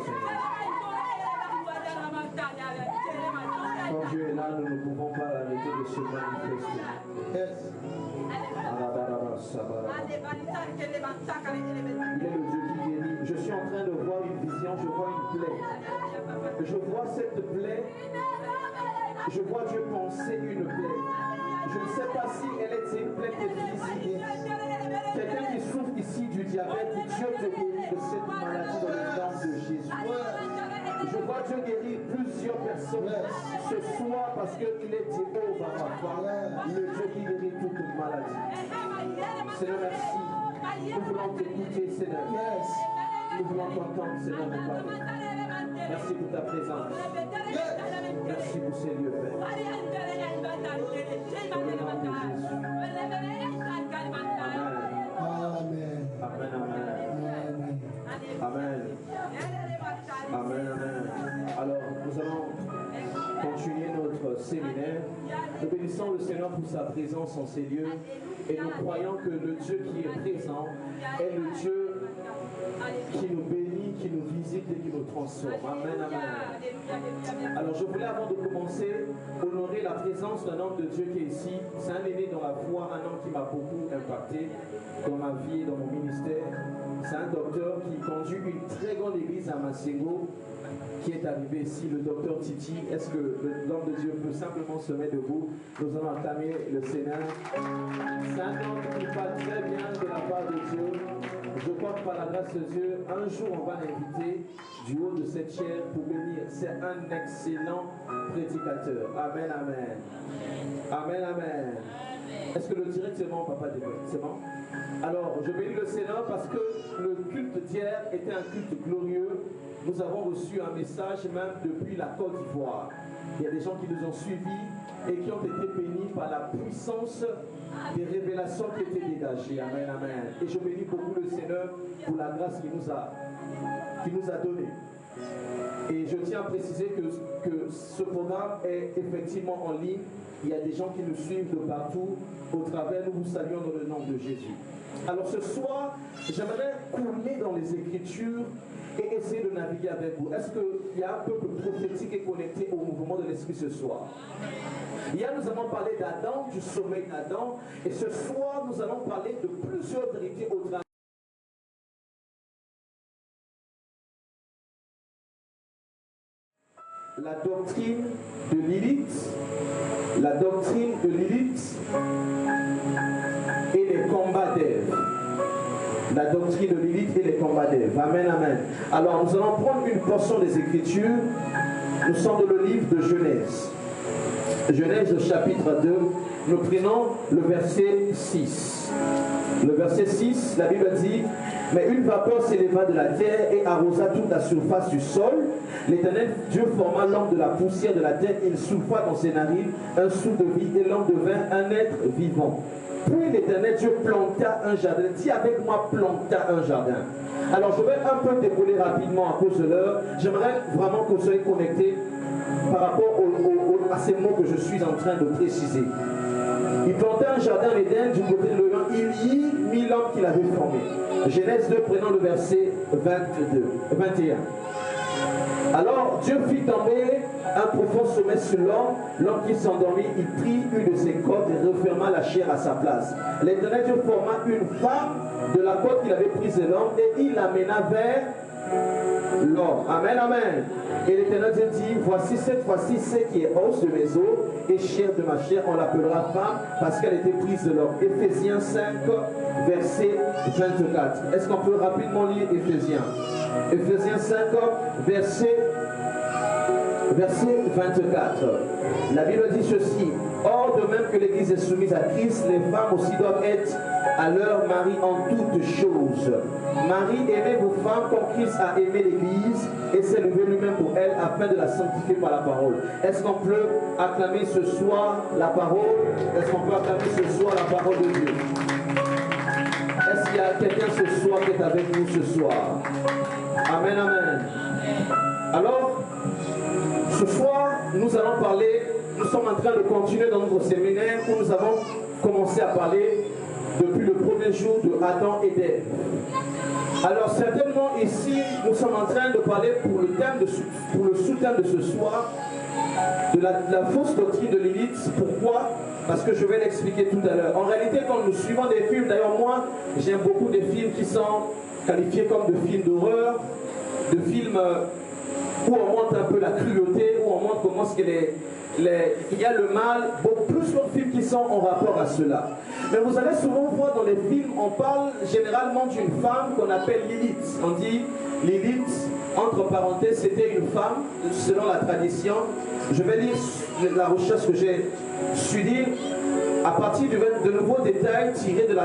Seigneur. Quand Dieu est là, nous ne pouvons pas l'arrêter de se manifester. Yes. Il est le Dieu qui guérit. Je suis en train de voir une vision, je vois une plaie. Je vois cette plaie. Je vois Dieu penser une plaie. Je ne sais pas si elle est une plaie physique. Quelqu'un qui souffre ici du diabète, Dieu te guérit de cette maladie dans le nom de Jésus. Je vois Dieu guérir plusieurs personnes ce soir parce qu'il est Jéhovah Rapha, le Dieu qui guérit toute maladie. Seigneur, merci. Nous voulons t'écouter, Seigneur. Nous voulons t'entendre, Seigneur, nous parler. Merci pour ta présence. Merci pour ces lieux, Père. Dans le nom de Jésus. Amen. Amen, amen. Amen. Amen, amen. Alors, nous allons continuer notre séminaire. Nous bénissons le Seigneur pour sa présence en ces lieux et nous croyons que le Dieu qui est présent est le Dieu qui nous bénit, qui nous visite et qui nous transforme. Amen, amen. Alors, je voulais, avant de commencer, honorer la présence d'un homme de Dieu qui est ici. C'est un aîné dans la foi, un homme qui m'a beaucoup impacté dans ma vie et dans mon ministère. C'est un docteur qui conduit une très grande église à Masségo, qui est arrivé ici, le docteur Titi. Est-ce que l'homme de Dieu peut simplement se mettre debout? Nous allons acclamer le Seigneur. C'est un homme qui parle très bien de la part de Dieu. Je crois que par la grâce de Dieu, un jour on va l'inviter du haut de cette chaire pour venir. C'est un excellent prédicateur. Amen, amen. Amen, amen. Est-ce que le direct c'est bon, papa David? C'est bon? Alors, je bénis le Seigneur parce que le culte d'hier était un culte glorieux. Nous avons reçu un message même depuis la Côte d'Ivoire. Il y a des gens qui nous ont suivis et qui ont été bénis par la puissance des révélations qui étaient dégagées. Amen, amen. Et je bénis beaucoup le Seigneur pour la grâce qu'il nous a donnée. Et je tiens à préciser que ce programme est effectivement en ligne. Il y a des gens qui nous suivent de partout. Au travers, nous vous saluons dans le nom de Jésus. Alors ce soir, j'aimerais couler dans les Écritures et essayer de naviguer avec vous. Est-ce qu'il y a un peuple prophétique et connecté au mouvement de l'Esprit ce soir? Hier, nous avons parlé d'Adam, du sommeil d'Adam. Et ce soir, nous allons parler de plusieurs vérités au travers. La doctrine de Lilith, la doctrine de Lilith et les combats d'Ève. La doctrine de Lilith et les combats d'Ève. Amen, amen. Alors nous allons prendre une portion des Écritures. Nous sommes dans le livre de Genèse. Genèse chapitre 2. Nous prenons le verset 6. Le verset 6, la Bible dit: mais une vapeur s'éleva de la terre et arrosa toute la surface du sol. L'Éternel Dieu forma l'homme de la poussière de la terre. Il souffla dans ses narines un souffle de vie et l'homme devint un être vivant. Puis l'Éternel Dieu planta un jardin. Dis avec moi, planta un jardin. Alors je vais un peu dérouler rapidement à cause de l'heure. J'aimerais vraiment que vous soyez connectés par rapport à ces mots que je suis en train de préciser. Il planta un jardin d'Éden du côté de l'Orient. Il y mit l'homme qu'il avait formé. Genèse 2, prenons le verset 21. Alors Dieu fit tomber un profond sommeil sur l'homme. L'homme qui s'endormit, il prit une de ses cordes et referma la chair à sa place. L'Éternel Dieu forma une femme de la corde qu'il avait prise de l'homme et il l'amena vers l'homme. Amen, amen. Et l'Éternel Dieu dit: voici cette fois-ci ce qui est os de mes os et chair de ma chair, on l'appellera femme parce qu'elle était prise de l'homme. Éphésiens 5, verset 24. Est-ce qu'on peut rapidement lire Éphésiens? Éphésiens 5, verset 24. La Bible dit ceci: or de même que l'Église est soumise à Christ, les femmes aussi doivent être à leur mari en toutes choses. Marie, aimez vos femmes comme Christ a aimé l'Église et s'est levé lui-même pour elle afin de la sanctifier par la parole. Est-ce qu'on peut acclamer ce soir la parole? Est-ce qu'on peut acclamer ce soir la parole de Dieu? Est-ce qu'il y a quelqu'un ce soir qui est avec nous ce soir? Amen, amen. Alors, ce soir, nous allons parler, nous sommes en train de continuer dans notre séminaire où nous avons commencé à parler depuis le premier jour de Adam et d'Ève. Alors certainement, vraiment ici, nous sommes en train de parler pour le sous-thème de ce soir, de la fausse doctrine de Lilith. Pourquoi? Parce que je vais l'expliquer tout à l'heure. En réalité, quand nous suivons des films, d'ailleurs moi, j'aime beaucoup des films qui sont qualifiés comme de films d'horreur, de films où on montre un peu la cruauté, où on montre comment est-ce que il y a le mal, beaucoup plus de films qui sont en rapport à cela. Mais vous allez souvent voir dans les films, on parle généralement d'une femme qu'on appelle Lilith. On dit Lilith, entre parenthèses, c'était une femme, selon la tradition. Je vais lire la recherche que j'ai su lire à partir de nouveaux détails tirés de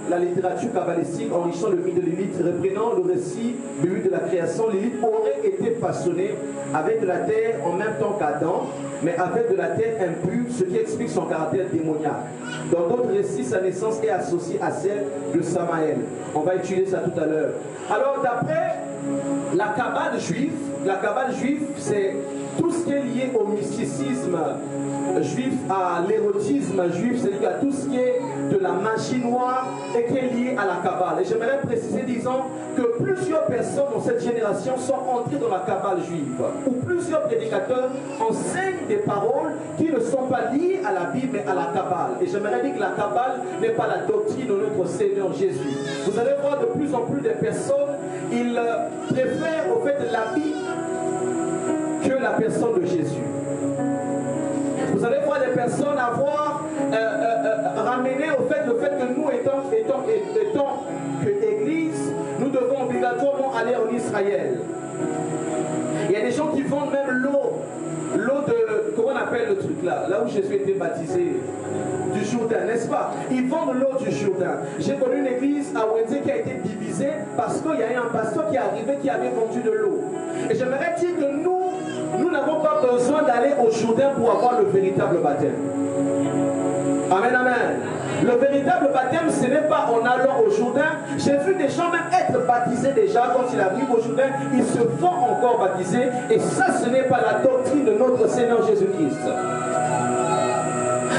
la littérature kabbalistique enrichissant le mythe de Lilith, reprenant le récit biblique de la création. Lilith aurait été façonnée avec de la terre en même temps qu'Adam, mais avec de la terre impure, ce qui explique son caractère démoniaque. Dans d'autres récits, sa naissance est associée à celle de Samaël. On va étudier ça tout à l'heure. Alors, d'après la Kabbale juive, c'est tout ce qui est lié au mysticisme juif, à l'érotisme juif, c'est-à-dire à tout ce qui est de la magie noire et qui est lié à la Kabbale. Et j'aimerais préciser, disons, que plusieurs personnes dans cette génération sont entrées dans la Kabbale juive, où plusieurs prédicateurs enseignent des paroles qui ne sont pas liées à la Bible, mais à la Kabbale. Et j'aimerais dire que la Kabbale n'est pas la doctrine de notre Seigneur Jésus. Vous allez voir de plus en plus de personnes, ils préfèrent au fait l'habit que la personne de Jésus. Vous allez voir des personnes avoir ramené au fait le fait que nous étant que Église, nous devons obligatoirement aller en Israël. Il y a des gens qui vendent même l'eau de, comment on appelle le truc là où Jésus était baptisé, du Jourdain, n'est-ce pas? Ils vendent l'eau du Jourdain. J'ai connu une église à Wenzé qui a été divisée parce qu'il y a eu un pasteur qui est arrivé qui avait vendu de l'eau. Et j'aimerais dire que nous n'avons pas besoin d'aller au Jourdain pour avoir le véritable baptême. Amen, amen. Le véritable baptême, ce n'est pas en allant au Jourdain. J'ai vu des gens même être baptisés déjà. Quand ils arrivent au Jourdain, ils se font encore baptiser. Et ça, ce n'est pas la doctrine de notre Seigneur Jésus-Christ.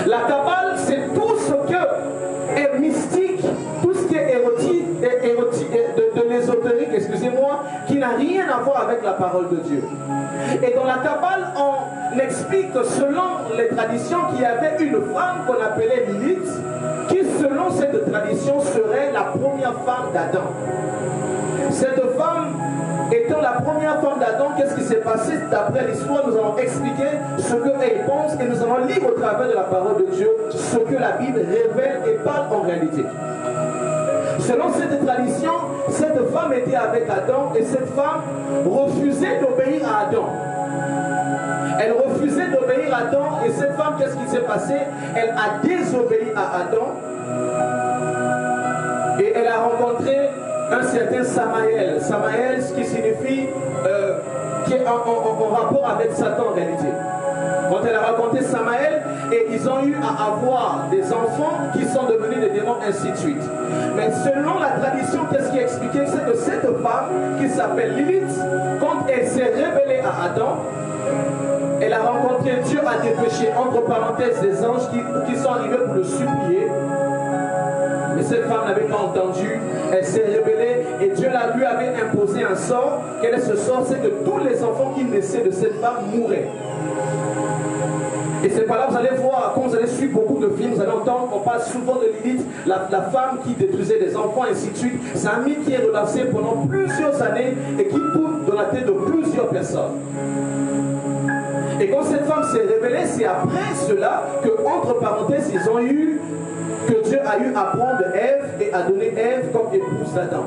La Kabbale, c'est tout ce que est mystique, tout ce qui est érotique, de l'ésotérique, excusez-moi, qui n'a rien à voir avec la parole de Dieu. Et dans la Kabbale, on explique que selon les traditions, qu'il y avait une femme qu'on appelait Lilith, qui selon cette tradition serait la première femme d'Adam. Cette femme étant la première femme d'Adam, qu'est-ce qui s'est passé? D'après l'histoire, nous allons expliquer ce qu'elle pense et nous allons lire au travers de la parole de Dieu ce que la Bible révèle et parle en réalité. Selon cette tradition, cette femme était avec Adam et cette femme refusait d'obéir à Adam. Elle refusait d'obéir à Adam et cette femme, qu'est-ce qui s'est passé? Elle a désobéi à Adam et elle a rencontré un certain Samaël. Samaël, ce qui signifie qui est en rapport avec Satan en réalité. Quand elle a rencontré Samaël, et ils ont eu à avoir des enfants qui sont devenus des démons, ainsi de suite. Mais selon la tradition, qu'est-ce qui est expliqué? C'est que cette femme qui s'appelle Lilith, quand elle s'est révélée à Adam, elle a rencontré Dieu à dépêcher, entre parenthèses, des anges qui sont arrivés pour le supplier. Mais cette femme n'avait pas entendu, elle s'est rebellée et Dieu lui avait imposé un sort. Quel est ce sort? C'est que tous les enfants qui naissaient de cette femme mouraient. Et c'est par là vous allez voir, quand vous allez suivre beaucoup de films, vous allez entendre qu'on parle souvent de Lilith, la femme qui détruisait des enfants, et ainsi de suite. C'est un mythe qui est relancé pendant plusieurs années et qui tourne dans la tête de plusieurs personnes. Et quand cette femme s'est révélée, c'est après cela que, entre parenthèses, que Dieu a eu à prendre Ève et à donner Ève comme épouse d'Adam.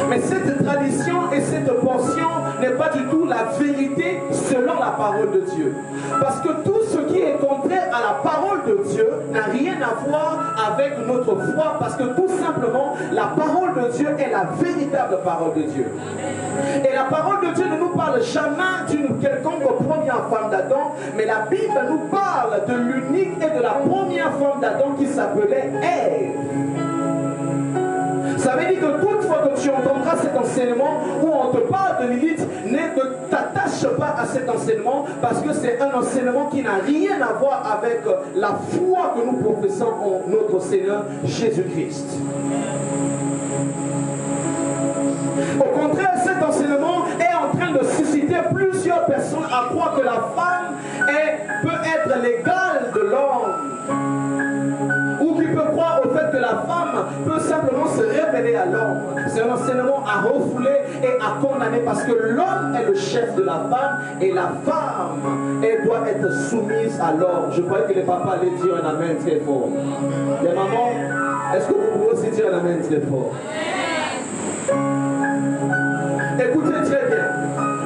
Mais cette tradition et cette portion n'est pas du tout la vérité selon la parole de Dieu. Parce que tout ce qui est contraire à la parole de Dieu n'a rien à voir avec notre foi. Parce que tout simplement, la parole de Dieu est la véritable parole de Dieu. Et la parole de Dieu ne nous parle jamais d'une quelconque première femme d'Adam, mais la Bible nous parle de l'unique et de la première femme d'Adam qui s'appelait Ève. Ça veut dire que toute fois que tu entendras cet enseignement où on te parle de Lilith, ne t'attache pas à cet enseignement parce que c'est un enseignement qui n'a rien à voir avec la foi que nous professons en notre Seigneur Jésus-Christ. croire que la femme peut être l'égale de l'homme. Ou qui peut croire au fait que la femme peut simplement se révéler à l'homme. C'est un enseignement à refouler et à condamner parce que l'homme est le chef de la femme et la femme, elle doit être soumise à l'homme. Je croyais que les papas allaient dire un amen très fort. Les mamans, est-ce que vous pouvez aussi dire un amen très fort? Écoutez très bien.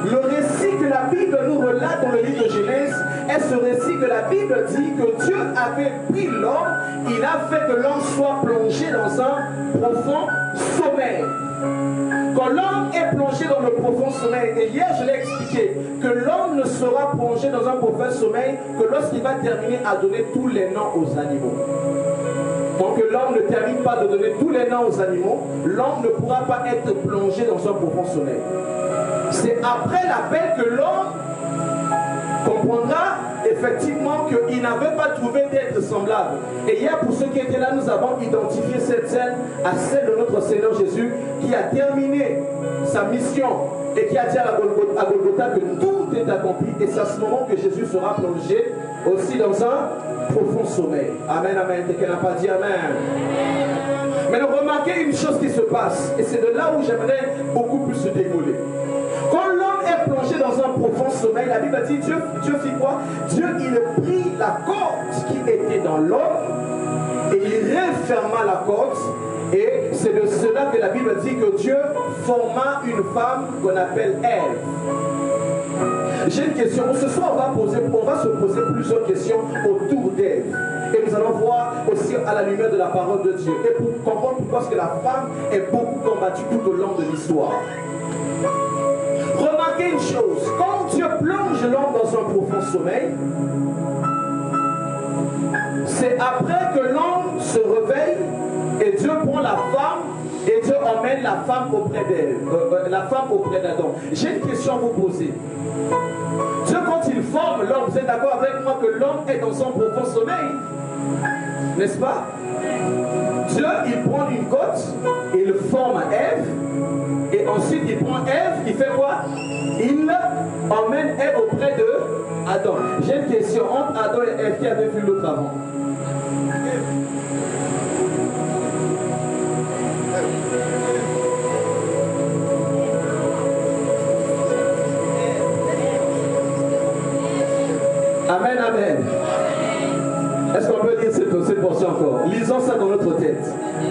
Le récit que la Bible nous relate dans le livre de Genèse est ce récit que la Bible dit que Dieu avait pris l'homme, il a fait que l'homme soit plongé dans un profond sommeil. Quand l'homme est plongé dans le profond sommeil, et hier je l'ai expliqué, que l'homme ne sera plongé dans un profond sommeil que lorsqu'il va terminer à donner tous les noms aux animaux. Tant que l'homme ne termine pas de donner tous les noms aux animaux, l'homme ne pourra pas être plongé dans un profond sommeil. C'est après l'appel que l'homme comprendra effectivement qu'il n'avait pas trouvé d'être semblable. Et hier, pour ceux qui étaient là, nous avons identifié cette scène à celle de notre Seigneur Jésus qui a terminé sa mission et qui a dit à Golgotha que tout est accompli. Et c'est à ce moment que Jésus sera plongé aussi dans un profond sommeil. Amen, amen. Quelqu'un n'a pas dit amen. Mais remarquez une chose qui se passe, et c'est de là où j'aimerais beaucoup plus se décoller. Quand l'homme est plongé dans un profond sommeil, la Bible dit, Dieu fit quoi? Dieu, il prit la corde qui était dans l'homme et il referma la corde. Et c'est de cela que la Bible dit que Dieu forma une femme qu'on appelle Ève. J'ai une question. Ce soir, on va se poser plusieurs questions autour d'Ève. Et nous allons voir aussi à la lumière de la parole de Dieu. Et pour comprendre pourquoi est-ce que la femme est beaucoup combattue tout au long de l'histoire. Remarquez une chose. Quand Dieu plonge l'homme dans un profond sommeil, c'est après que l'homme se réveille et Dieu prend la femme et Dieu emmène la femme auprès d'elle, la femme auprès d'Adam. J'ai une question à vous poser. Dieu, quand il forme l'homme, vous êtes d'accord avec moi que l'homme est dans son profond sommeil? N'est-ce pas? Dieu, il prend une côte, il forme Ève, et ensuite il prend Ève, il fait quoi? Il emmène Ève auprès de Adam. J'ai une question entre Adam et Ève, qui avait vu l'autre avant? Amen, amen. Est-ce qu'on peut lire cette portion encore? Lisons ça dans notre tête.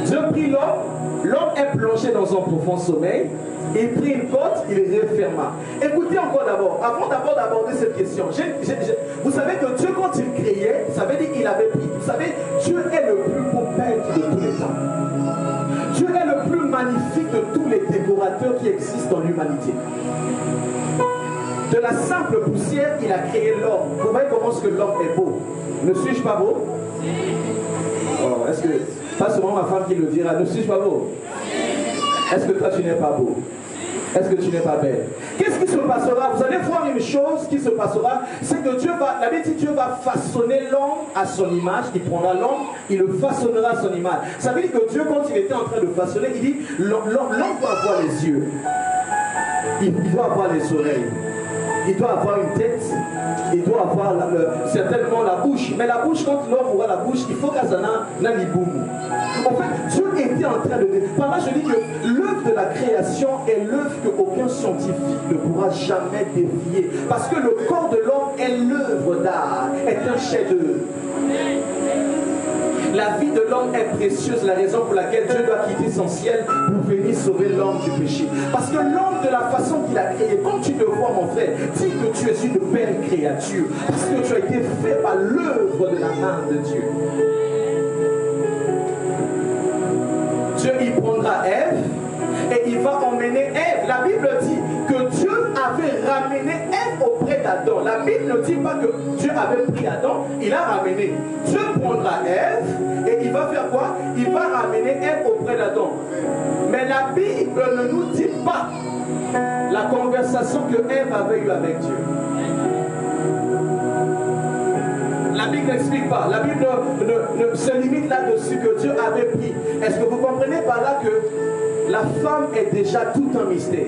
Dieu prit l'homme, l'homme est plongé dans un profond sommeil, il prit une côte, il referma. Écoutez encore d'abord, avant d'abord d'aborder cette question, vous savez que Dieu, quand il créait, ça veut dire qu'il avait pris. Vous savez, Dieu est le plus beau peintre de tous les temps. Dieu est le plus magnifique de tous les décorateurs qui existent dans l'humanité. De la simple poussière, il a créé l'homme. Vous voyez comment est-ce que l'homme est beau? Ne suis-je pas beau? Oh, est-ce que, pas seulement ma femme qui le dira, ne suis-je pas beau? Est-ce que toi tu n'es pas beau? Est-ce que tu n'es pas belle? Qu'est-ce qui se passera? Vous allez voir une chose qui se passera, c'est que Dieu va, la Bible dit, Dieu va façonner l'homme à son image. Il prendra l'homme, il le façonnera à son image. Ça veut dire que Dieu, quand il était en train de façonner, il dit, l'homme doit avoir les yeux, il doit avoir les oreilles, il doit avoir une tête, il doit avoir certainement la bouche. Mais la bouche, quand l'homme aura la bouche, il faut qu'elle s'en ait boum. En fait, Dieu était en train de... Par là, je dis que l'œuvre de la création est l'œuvre qu'aucun scientifique ne pourra jamais défier. Parce que le corps de l'homme est l'œuvre d'art, est un chef-d'œuvre. La vie de l'homme est précieuse, la raison pour laquelle Dieu doit quitter son ciel pour venir sauver l'homme du péché. Parce que l'homme, de la façon qu'il a créé, quand tu te vois, mon frère, dis que tu es une belle créature. Parce que tu as été fait par l'œuvre de la main de Dieu. Dieu, il prendra Ève et il va emmener Ève. La Bible dit que Dieu avait ramené Ève auprès d'Adam. La Bible ne dit pas que Dieu avait pris Adam, il a ramené. Dieu prendra Ève et il va faire quoi? Il va ramener Ève auprès d'Adam. Mais la Bible ne nous dit pas la conversation que Ève avait eue avec Dieu. La Bible n'explique pas. La Bible ne se limite là-dessus que Dieu avait pris. Est-ce que vous comprenez par là que la femme est déjà tout un mystère?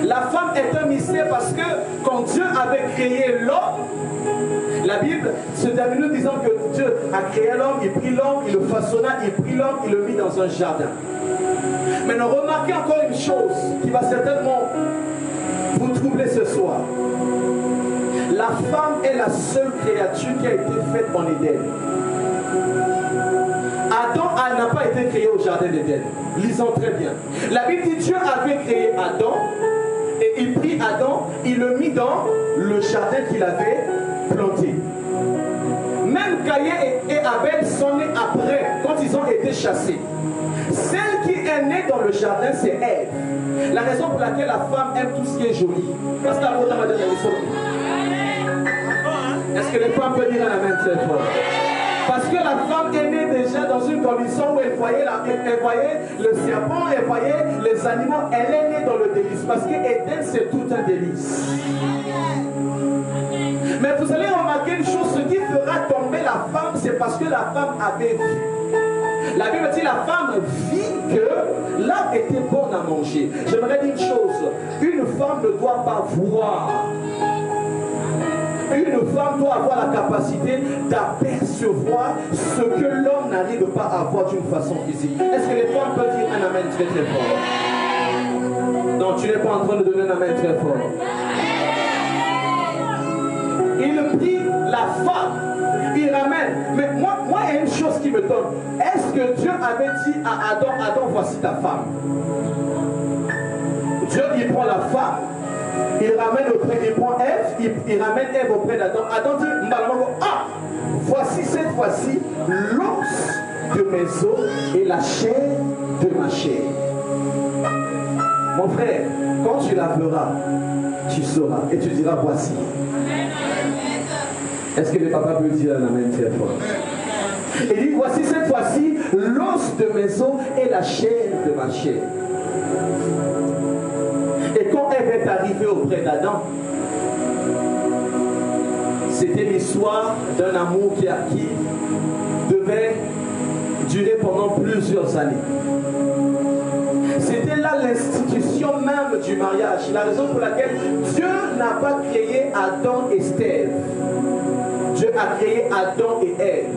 La femme est un mystère c'est parce que quand Dieu avait créé l'homme, la Bible se termine en disant que Dieu a créé l'homme, il prit l'homme, il le façonna, il prit l'homme, il le mit dans un jardin. Maintenant, remarquez encore une chose qui va certainement vous troubler ce soir. La femme est la seule créature qui a été faite en Éden. Adam n'a pas été créé au jardin d'Éden. Lisons très bien. La Bible dit Dieu avait créé Adam et il prit Adam, il le mit dans le jardin qu'il avait planté. Même Caïn et Abel sont nés après, quand ils ont été chassés. Celle qui est née dans le jardin, c'est Ève. La raison pour laquelle la femme aime tout ce qui est joli. Parce que est-ce que les femmes peuvent dire à la main cette fois? Parce que la femme est née déjà dans une condition où elle voyait le serpent, elle voyait les animaux. Elle est née dans le délice. Parce que Éden, c'est tout un délice. Mais vous allez remarquer une chose, ce qui fera tomber la femme, c'est parce que la femme avait vu. La Bible dit la femme vit que l'arbre était bon à manger. J'aimerais dire une chose, une femme ne doit pas voir. Une femme doit avoir la capacité d'apercevoir ce que l'homme n'arrive pas à voir d'une façon physique. Est-ce que les femmes peuvent dire un amen très très fort? Non, tu n'es pas en train de donner un amen très fort. Il prit la femme, il ramène. Mais moi, il y a une chose qui me donne. Est-ce que Dieu avait dit à Adam, Adam, voici ta femme? Dieu, il prend la femme, il ramène auprès, il prend Ève, il ramène Ève auprès d'Adam. Adam dit, ah, voici cette fois-ci l'os de mes os et la chair de ma chair. Mon frère, quand tu la verras, tu sauras et tu diras, voici. Est-ce que les papas peuvent dire la même très fort? Il dit, voici cette fois-ci l'os de mes os et la chair de ma chair. Et quand Ève est arrivée auprès d'Adam, c'était l'histoire d'un amour qui devait durer pendant plusieurs années. C'était là l'institution même du mariage. La raison pour laquelle Dieu n'a pas créé Adam et Ève. Dieu a créé Adam et Ève.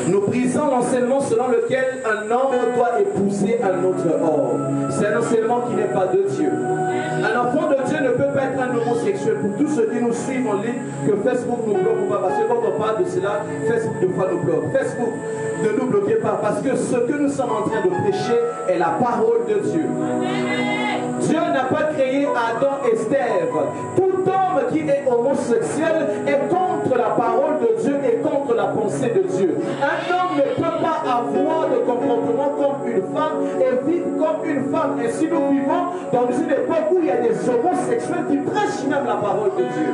Nous brisons l'enseignement selon lequel un homme doit épouser un autre homme. C'est un enseignement qui n'est pas de Dieu. Un enfant de Dieu ne peut pas être un homosexuel. Pour tous ceux qui nous suivent en ligne, que Facebook nous bloque ou pas, parce que quand on parle de cela, Facebook deux fois nous bloque. Facebook, ne nous bloquez pas, parce que ce que nous sommes en train de prêcher est la parole de Dieu. Dieu n'a pas créé Adam et Ève. Tout homme qui est homosexuel est contre la parole de Dieu et contre la pensée de Dieu. Un homme ne peut pas avoir de comportement comme une femme et vivre comme une femme. Et si nous vivons dans une époque où il y a des homosexuels qui prêchent même la parole de Dieu.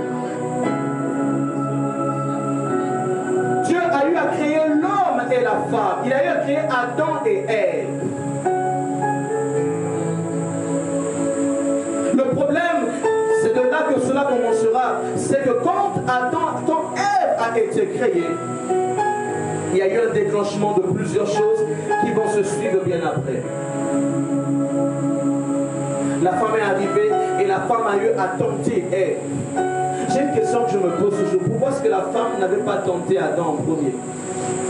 Dieu a eu à créer l'homme et la femme. Il a eu à créer Adam et Ève. Le problème, c'est de là que cela commencera. C'est que quand Ève a été créée, il y a eu un déclenchement de plusieurs choses qui vont se suivre bien après. La femme est arrivée et la femme a eu à tenter Ève. J'ai une question que je me pose toujours. Pourquoi est-ce que la femme n'avait pas tenté Adam en premier?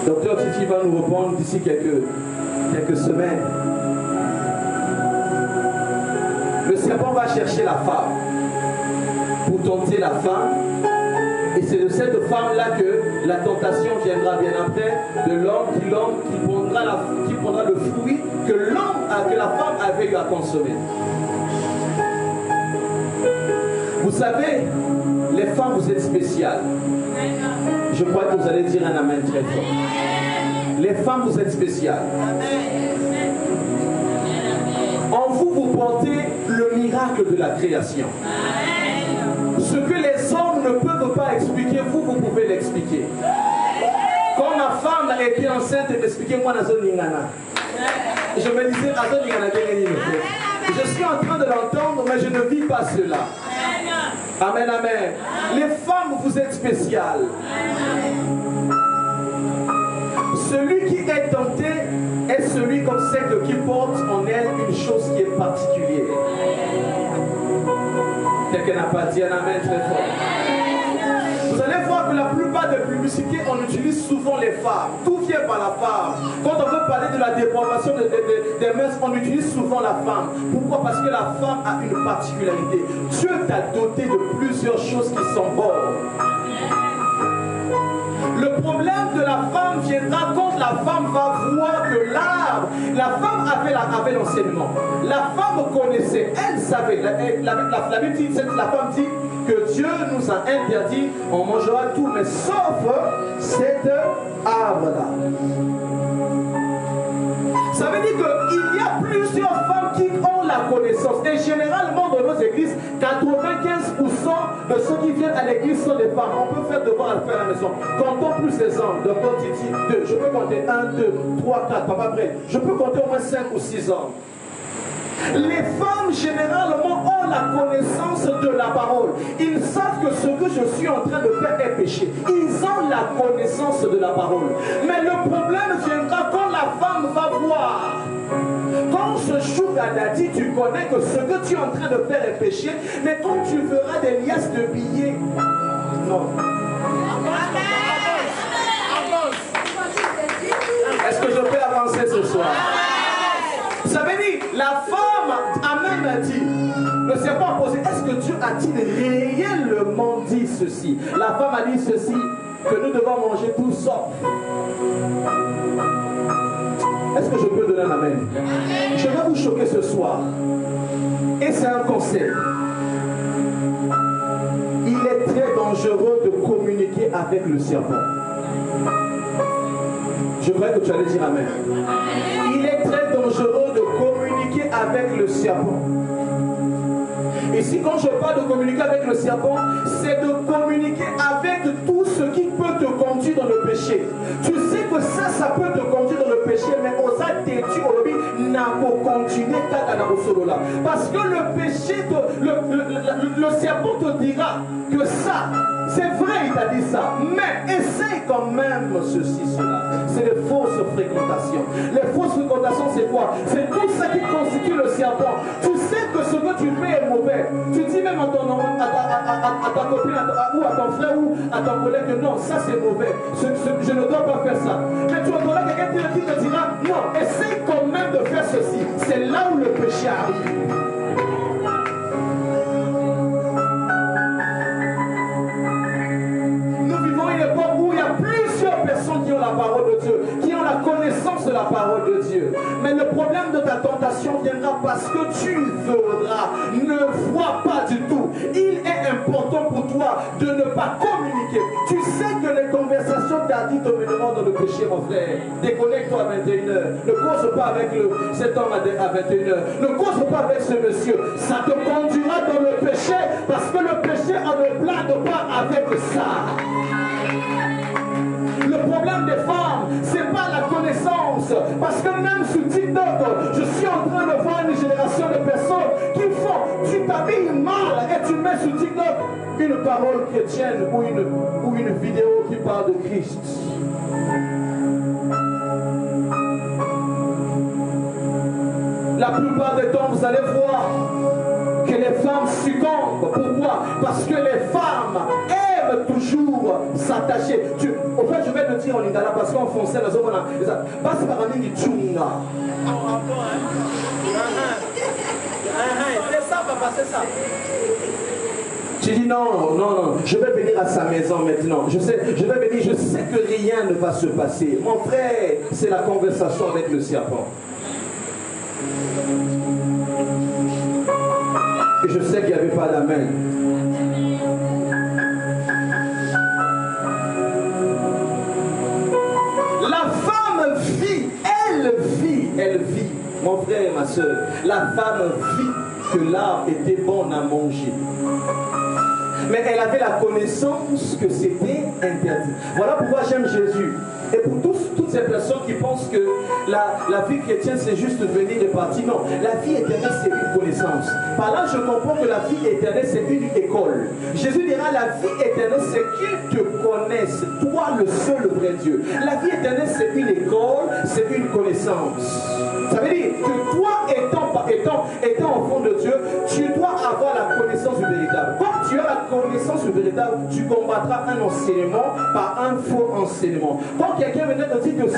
Docteur Titi va nous répondre d'ici quelques semaines. Le serpent va chercher la femme pour tenter la femme. Et c'est de cette femme-là que la tentation viendra bien après de l'homme qui prendra le fruit que la femme avait eu à consommer. Vous savez, les femmes, vous êtes spéciales. Je crois que vous allez dire un amen très fort. Les femmes, vous êtes spéciales. En vous, vous portez le miracle de la création. Ce que les hommes ne peuvent pas expliquer, vous pouvez l'expliquer. Quand ma femme était enceinte, elle m'expliquait moi dans un lingana. Je me disais, je suis en train de l'entendre, mais je ne vis pas cela. Amen, amen. Les femmes, vous êtes spéciales. Celui qui est tenté est celui comme celle qui porte en elle une chose qui est particulière. Quelqu'un n'a pas dit un amen très fort. Vous allez voir que la plupart des publicités, on utilise souvent les femmes. Tout vient par la femme. Quand on veut parler de la dépravation des mœurs, on utilise souvent la femme. Pourquoi? Parce que la femme a une particularité. Dieu t'a doté de plusieurs choses qui sont bonnes. Le problème de la femme viendra quand la femme va voir que l'arbre, la femme avait l'enseignement. La femme connaissait, elle savait. La Bible dit, la femme dit que Dieu nous a interdit, on mangera tout, mais sauf cet arbre-là. Ça veut dire qu'il y a plusieurs femmes qui ont la connaissance. Et généralement, dans nos églises, 95% de ceux qui viennent à l'église sont des femmes. On peut faire devoir à faire à la maison. Comptons plus les hommes. Docteur Titi, 2. Je peux compter 1, 2, 3, 4. Papa Brel. Je peux compter au moins 5 ou 6 hommes. Les femmes généralement ont la connaissance de la parole. Ils savent que ce que je suis en train de faire est péché. Ils ont la connaissance de la parole. Mais le problème viendra quand la femme va voir. Quand ce sugar daddy, tu connais que ce que tu es en train de faire est péché, mais quand tu feras des liasses de billets, non. Est-ce que je peux avancer ce soir? Ça veut dire, la femme a même dit, le serpent a posé, est-ce que Dieu a-t-il réellement dit ceci? La femme a dit ceci, que nous devons manger tout sauf. Est-ce que je peux donner un amen? Je vais vous choquer ce soir. Et c'est un conseil. Il est très dangereux de communiquer avec le serpent. Je croyais que tu allais dire amen. Il est très dangereux de communiquer avec le serpent. Ici, quand je parle de communiquer avec le serpent, c'est de communiquer avec tout ce qui peut te conduire dans le péché. Tu sais que ça peut te conduire dans le péché, mais osa t'es-tu aujourd'hui n'a pas continué là. Parce que le péché, le serpent te dira que ça, c'est vrai, il t'a dit ça, mais essaye quand même ceci, cela. C'est les fausses fréquentations. Les fausses fréquentations, c'est quoi? C'est tout ça qui constitue le serpent. Tu sais que ce que tu fais est mauvais. Tu dis même à ta copine ou à ton frère ou à ton collègue que non, ça c'est mauvais. Je ne dois pas faire ça. Mais tu entendras quelqu'un qui te dira non, essaye quand même de faire ceci. C'est là où le péché arrive. Qui ont la parole de Dieu, qui ont la connaissance de la parole de Dieu. Mais le problème de ta tentation viendra parce que tu verras, ne vois pas du tout. Il est important pour toi de ne pas communiquer. Tu sais que les conversations d'Adi te mèneront dans le péché, mon frère. Déconnecte-toi à 21h. Ne cause pas avec cet homme à 21h. Ne cause pas avec ce monsieur. Ça te conduira dans le péché parce que le péché ne blâme pas avec ça. Le problème des femmes, c'est pas la connaissance. Parce que même sur TikTok, je suis en train de voir une génération de personnes qui font, tu t'habilles mal et tu mets sur TikTok une parole chrétienne ou une vidéo qui parle de Christ. La plupart des temps, vous allez voir que les femmes succombent. Pourquoi? Parce que les femmes aiment toujours s'attacher. Au fait, je vais te dire en lingala parce qu'en français, les hommes ont passe par un mini tchunga. C'est ça, papa, c'est ça. Tu dis non, je vais venir à sa maison maintenant. Je sais que rien ne va se passer. Mon frère, c'est la conversation avec le serpent. Et je sais qu'il n'y avait pas d'amen. La femme vit, elle vit. Mon frère et ma soeur, la femme vit que l'arbre était bon à manger. Mais elle avait la connaissance que c'était interdit. Voilà pourquoi j'aime Jésus. Et pour toutes ces personnes qui pensent que la vie chrétienne c'est juste venir et partir, non, la vie éternelle c'est une connaissance. Par là je comprends que la vie éternelle c'est une école. Jésus dira la vie éternelle c'est qu'ils te connaissent, toi le seul vrai Dieu. La vie éternelle c'est une école, c'est une connaissance. Ça veut dire que toi étant enfant de Dieu, tu dois avoir la connaissance du véritable. connaissance véritable, tu combattras un enseignement par un faux enseignement. Quand quelqu'un vient te dire que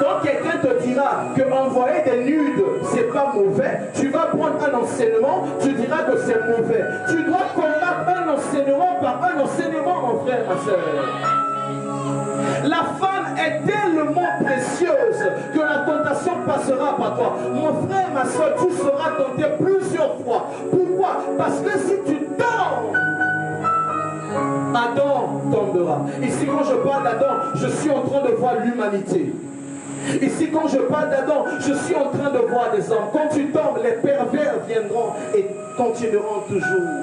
quand quelqu'un te dira que envoyer des nudes, c'est pas mauvais, tu vas prendre un enseignement, tu diras que c'est mauvais. Tu dois combattre un enseignement par un enseignement, mon frère, ma soeur. La femme est tellement précieuse que la tentation passera par toi. Mon frère, ma soeur, tu seras tenté plusieurs fois. Pourquoi? Parce que si tu tombes, Adam tombera. Ici, quand je parle d'Adam, je suis en train de voir l'humanité. Ici, quand je parle d'Adam, je suis en train de voir des hommes. Quand tu tombes, les pervers viendront et continueront toujours.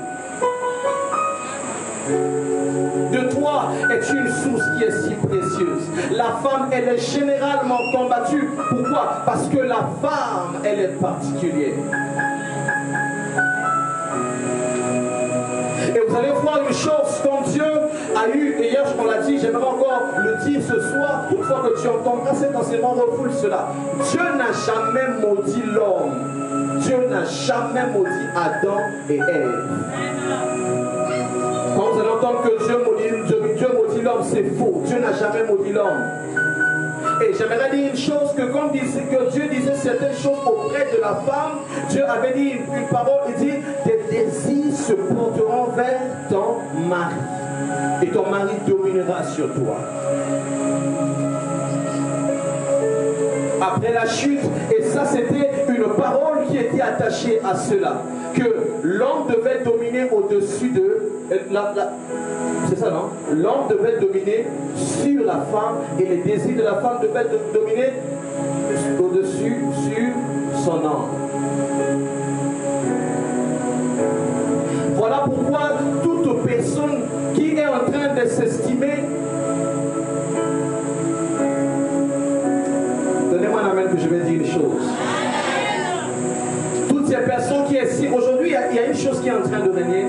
De toi est une source qui est si précieuse. La femme, elle est généralement combattue. Pourquoi? Parce que la femme, elle est particulière. Et vous allez voir une chose, quand Dieu a eu, et hier on l'a dit, j'aimerais encore le dire ce soir, toutefois que tu entendras cet enseignement, refoule cela. Dieu n'a jamais maudit l'homme. Dieu n'a jamais maudit Adam et Ève. Quand vous allez entendre que Dieu maudit l'homme, c'est faux. Dieu n'a jamais maudit l'homme. Et j'aimerais dire une chose, que quand Dieu disait certaines choses auprès de la femme, Dieu avait dit une parole, il dit, tes désirs se porteront vers ton mari. Et ton mari dominera sur toi. Après la chute, et ça c'était une parole qui était attachée à cela, que l'homme devait dominer au-dessus de c'est ça, non? L'homme devait dominer sur la femme et les désirs de la femme devaient dominer au-dessus sur son homme. Voilà pourquoi toute personne qui est en train de s'estimer, donnez-moi un amen que je vais dire une chose. Toutes ces personnes qui estiment, aujourd'hui il y a une chose qui est en train de régner.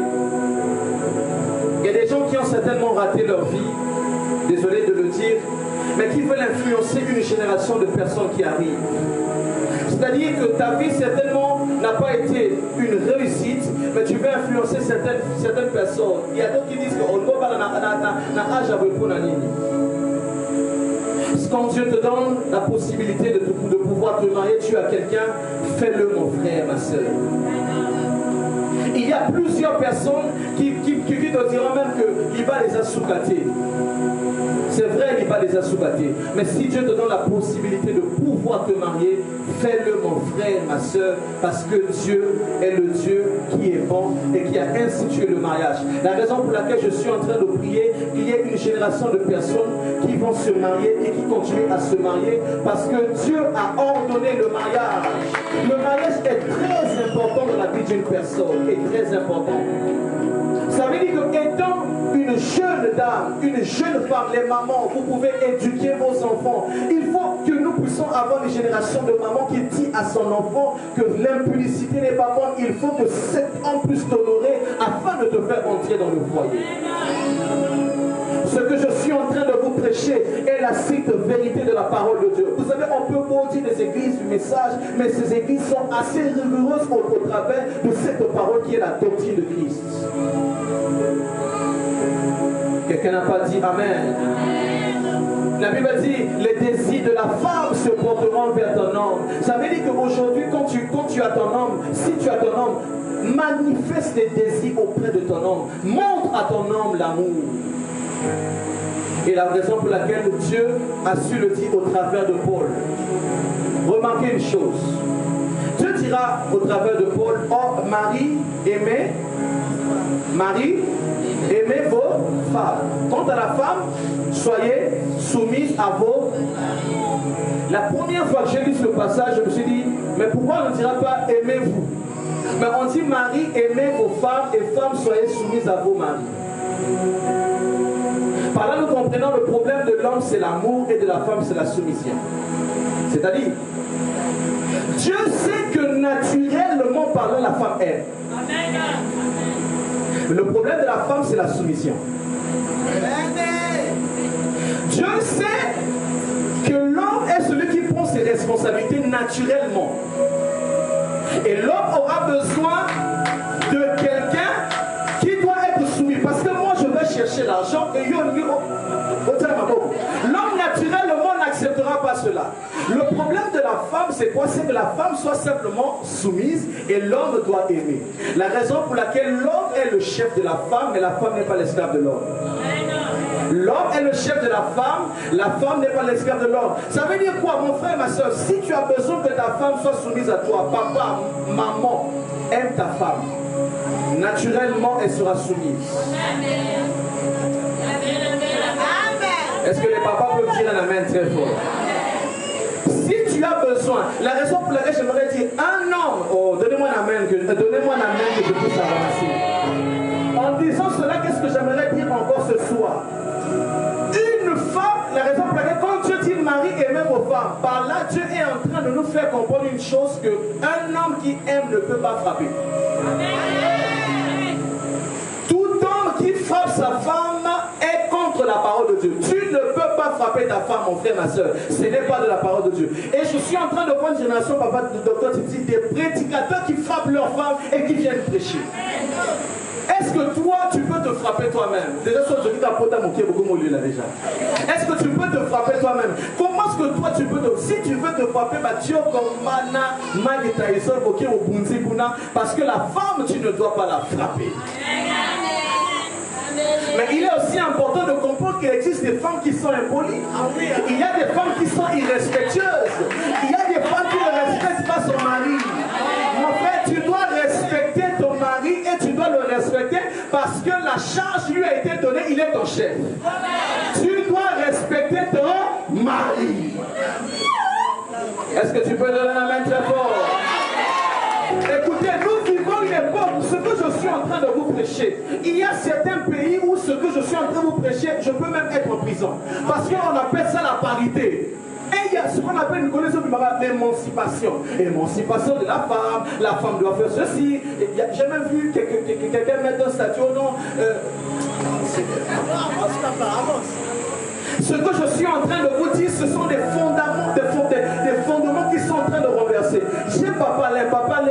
Il y a des gens qui ont certainement raté leur vie, désolé de le dire, mais qui veulent influencer une génération de personnes qui arrivent. C'est-à-dire que ta vie certainement n'a pas été une réussite, mais tu veux influencer certaines personnes. Il y a d'autres qui disent qu'on ne va pas âge à pour la ligne. Quand Dieu te donne la possibilité de pouvoir te marier, tu as quelqu'un, fais-le mon frère, ma soeur. Il y a plusieurs personnes qui te diront même que Liba les a sous-gâtés. C'est vrai, Liba les a sous-gâtés. Mais si Dieu te donne la possibilité de pouvoir te marier, fais-le mon frère, ma soeur, parce que Dieu est le Dieu qui est bon et qui a institué le mariage. La raison pour laquelle je suis en train de prier, qu'il y ait une génération de personnes qui vont se marier et qui continuent à se marier, parce que Dieu a ordonné le mariage. Le mariage est très important dans la vie d'une personne, est très important. Ça veut dire que étant une jeune dame, une jeune femme, les mamans, vous pouvez éduquer vos enfants. Il faut que nous puissions avoir une génération de mamans qui dit à son enfant que l'impudicité n'est pas bonne. Il faut que cet homme puisse t'honorer afin de te faire entrer dans le foyer. Ce que je suis en train de vous prêcher est la stricte vérité de la parole de Dieu. Vous savez, on peut maudire des églises du message, mais ces églises sont assez rigoureuses au travers de cette parole qui est la doctrine de Christ. Quelqu'un n'a pas dit Amen. La Bible dit, les désirs de la femme se porteront vers ton homme. Ça veut dire qu'aujourd'hui, quand tu as ton homme, si tu as ton homme, manifeste les désirs auprès de ton homme. Montre à ton homme l'amour. Et la raison pour laquelle Dieu a su le dire au travers de Paul. Remarquez une chose. Dieu dira au travers de Paul, oh Marie, aimez vos femmes. Quant à la femme, soyez soumise à vos. La première fois que j'ai lu ce passage, je me suis dit, mais pourquoi on ne dira pas aimez-vous? Mais on dit Marie, aimez vos femmes, et femmes, soyez soumises à vos maris. Par là, nous comprenons le problème de l'homme, c'est l'amour, et de la femme, c'est la soumission. C'est-à-dire, Dieu sait que naturellement parlant, la femme aime. Mais le problème de la femme, c'est la soumission. Dieu sait que l'homme est celui qui prend ses responsabilités naturellement. Et l'homme aura besoin de quelqu'un qui cela. Le problème de la femme, c'est quoi? C'est que la femme soit simplement soumise et l'homme doit aimer. La raison pour laquelle l'homme est le chef de la femme, mais la femme n'est pas l'esclave de l'homme. L'homme est le chef de la femme n'est pas l'esclave de l'homme. Ça veut dire quoi, mon frère, ma soeur? Si tu as besoin que ta femme soit soumise à toi, papa, maman, aime ta femme. Naturellement, elle sera soumise. Est-ce que les papas peuvent dire un amen très fort? Si tu as besoin, la raison pour laquelle j'aimerais dire un homme, oh, donnez-moi un amen que je puisse avancer. En disant cela, qu'est-ce que j'aimerais dire encore ce soir? Une femme, la raison pour laquelle quand Dieu dit mari, aimez vos femmes, par là Dieu est en train de nous faire comprendre une chose, que un homme qui aime ne peut pas frapper. Tout homme qui frappe sa femme est contre la parole de Dieu. Tu ne peux pas frapper ta femme, mon frère, ma soeur. Ce n'est pas de la parole de Dieu. Et je suis en train de voir une génération, papa, de docteur Titi, des prédicateurs qui frappent leurs femmes et qui viennent prêcher. Est-ce que toi, tu peux te frapper toi-même? Déjà, je dis à mon pied beaucoup mieux là déjà. Est-ce que tu peux te frapper toi-même? Comment est-ce que toi, tu peux te... Si tu veux te frapper, bah, tu comme mana, parce que la femme, tu ne dois pas la frapper. Mais il est aussi important de comprendre qu'il existe des femmes qui sont impolies. Il y a des femmes qui sont irrespectueuses. Il y a des femmes qui ne respectent pas son mari. Mon frère, tu dois respecter ton mari et tu dois le respecter parce que la charge lui a été donnée, il est ton chef. Tu dois respecter ton mari. Est-ce que tu peux donner la main très fort? Écoutez, nous vivons une époque, ce que je suis en train de vous prêcher, il y a certains pays où ce que je suis en train de vous prêcher, je peux même être en prison. Parce qu'on appelle ça la parité. Et il y a ce qu'on appelle une connaissance de l'émancipation. Émancipation de la femme doit faire ceci. J'ai même vu quelqu'un mettre un statut au nom. Ce que je suis en train de vous dire, ce sont des fondements, des fondements qui sont en train de renverser. J'ai papa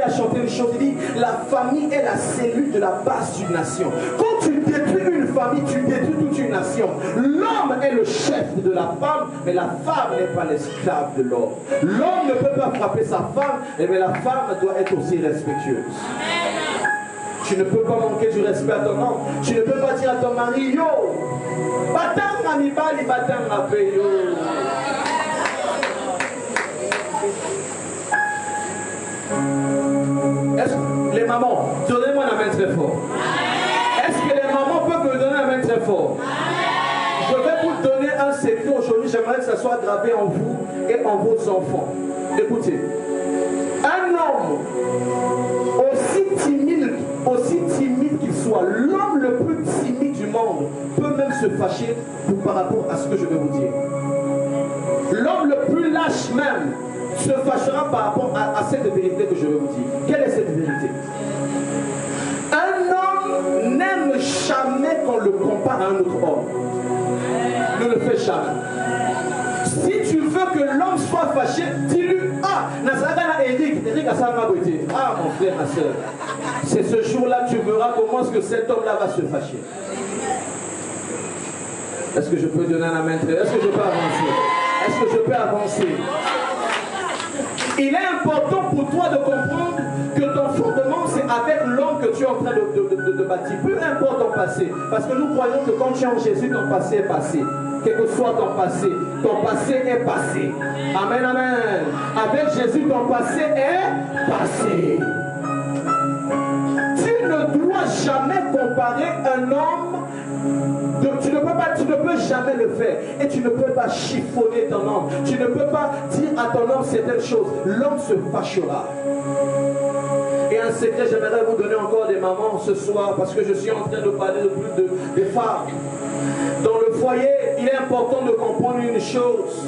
a chanté une chose, il dit, la famille est la cellule de la base d'une nation. Quand tu détruis une famille, tu détruis toute une nation. L'homme est le chef de la femme, mais la femme n'est pas l'esclave de l'homme. L'homme ne peut pas frapper sa femme, mais la femme doit être aussi respectueuse. Tu ne peux pas manquer du respect à ton homme. Tu ne peux pas dire à ton mari, yo, batang mi bali batang ape yo. Est-ce que les mamans, donnez-moi la main très fort. Est-ce que les mamans peuvent me donner la main très fort? Je vais vous donner un secret aujourd'hui. J'aimerais que ça soit gravé en vous et en vos enfants. Écoutez, un homme aussi timide qu'il soit, l'homme le plus timide du monde peut même se fâcher par rapport à ce que je vais vous dire. L'homme le plus lâche même se fâchera par rapport à cette vérité que je vais vous dire. Quelle est cette vérité? Un homme n'aime jamais qu'on le compare à un autre homme. Ne le fais jamais. Si tu veux que l'homme soit fâché, dis-lui, ah, Nazarana Eric a sa beauté. Ah, mon frère, ma soeur, c'est ce jour-là que tu verras comment est-ce que cet homme-là va se fâcher. Est-ce que je peux donner un amen? Est-ce que je peux avancer? Est-ce que je peux avancer? Il est important pour toi de comprendre que ton fondement, c'est avec l'homme que tu es en train de bâtir. Peu importe ton passé. Parce que nous croyons que quand tu es en Jésus, ton passé est passé. Quel que soit ton passé est passé. Amen, amen. Avec Jésus, ton passé est passé. Tu ne dois jamais comparer un homme. Tu ne peux jamais le faire. Et tu ne peux pas chiffonner ton homme. Tu ne peux pas dire à ton homme certaines choses. L'homme se fâchera. Et un secret, j'aimerais vous donner encore des mamans ce soir, parce que je suis en train de parler de plus des femmes. Dans le foyer, il est important de comprendre une chose.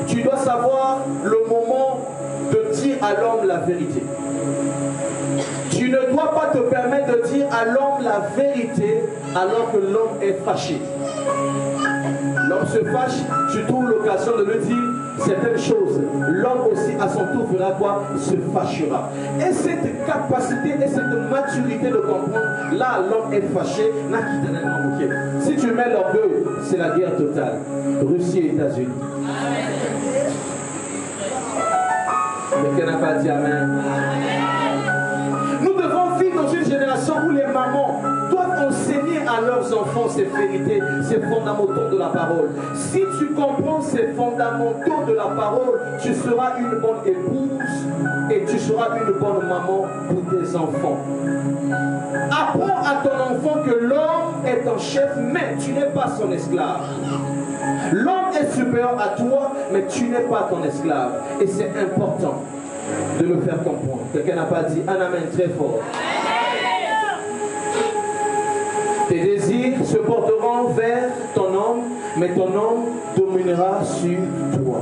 Tu dois savoir le moment de dire à l'homme la vérité. Tu ne dois pas te permettre de dire à l'homme la vérité alors que l'homme est fâché. L'homme se fâche, tu trouves l'occasion de lui dire certaines choses. L'homme aussi à son tour fera quoi? Se fâchera. Et cette capacité et cette maturité de comprendre, là l'homme est fâché, n'a quitté un. Si tu mets l'orgueil, c'est la guerre totale. Russie et États-Unis. Quelqu'un n'a pas dit Amen. Nous devons vivre dans une génération où les mamans doivent enseigner à leurs enfants ces vérités, ces fondamentaux de la parole. Si tu comprends ces fondamentaux de la parole, tu seras une bonne épouse et tu seras une bonne maman pour tes enfants. Apprends à ton enfant que l'homme est ton chef, mais tu n'es pas son esclave. L'homme est supérieur à toi, mais tu n'es pas ton esclave. Et c'est important de le faire comprendre. Quelqu'un n'a pas dit un amen très fort. Tes désirs se porteront vers ton homme, mais ton homme dominera sur toi.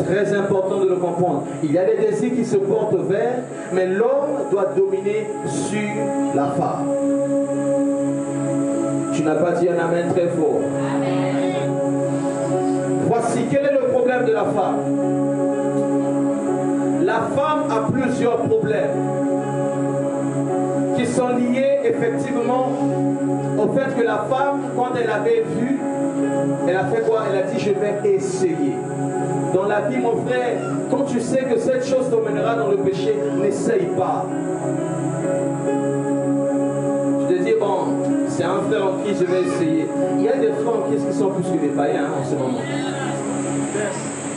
Très important de le comprendre. Il y a des désirs qui se portent vers, mais l'homme doit dominer sur la femme. Tu n'as pas dit un amen très fort. Voici quel est le problème de la femme. La femme a plusieurs problèmes qui sont liés effectivement au fait que la femme, quand elle avait vu, elle a fait quoi? Elle a dit je vais essayer. Dans la vie, mon frère, quand tu sais que cette chose t'emmènera dans le péché, n'essaye pas. Tu te dis bon, c'est un frère en Christ, je vais essayer. Il y a des frères en Christ qui sont plus que des païens en ce moment.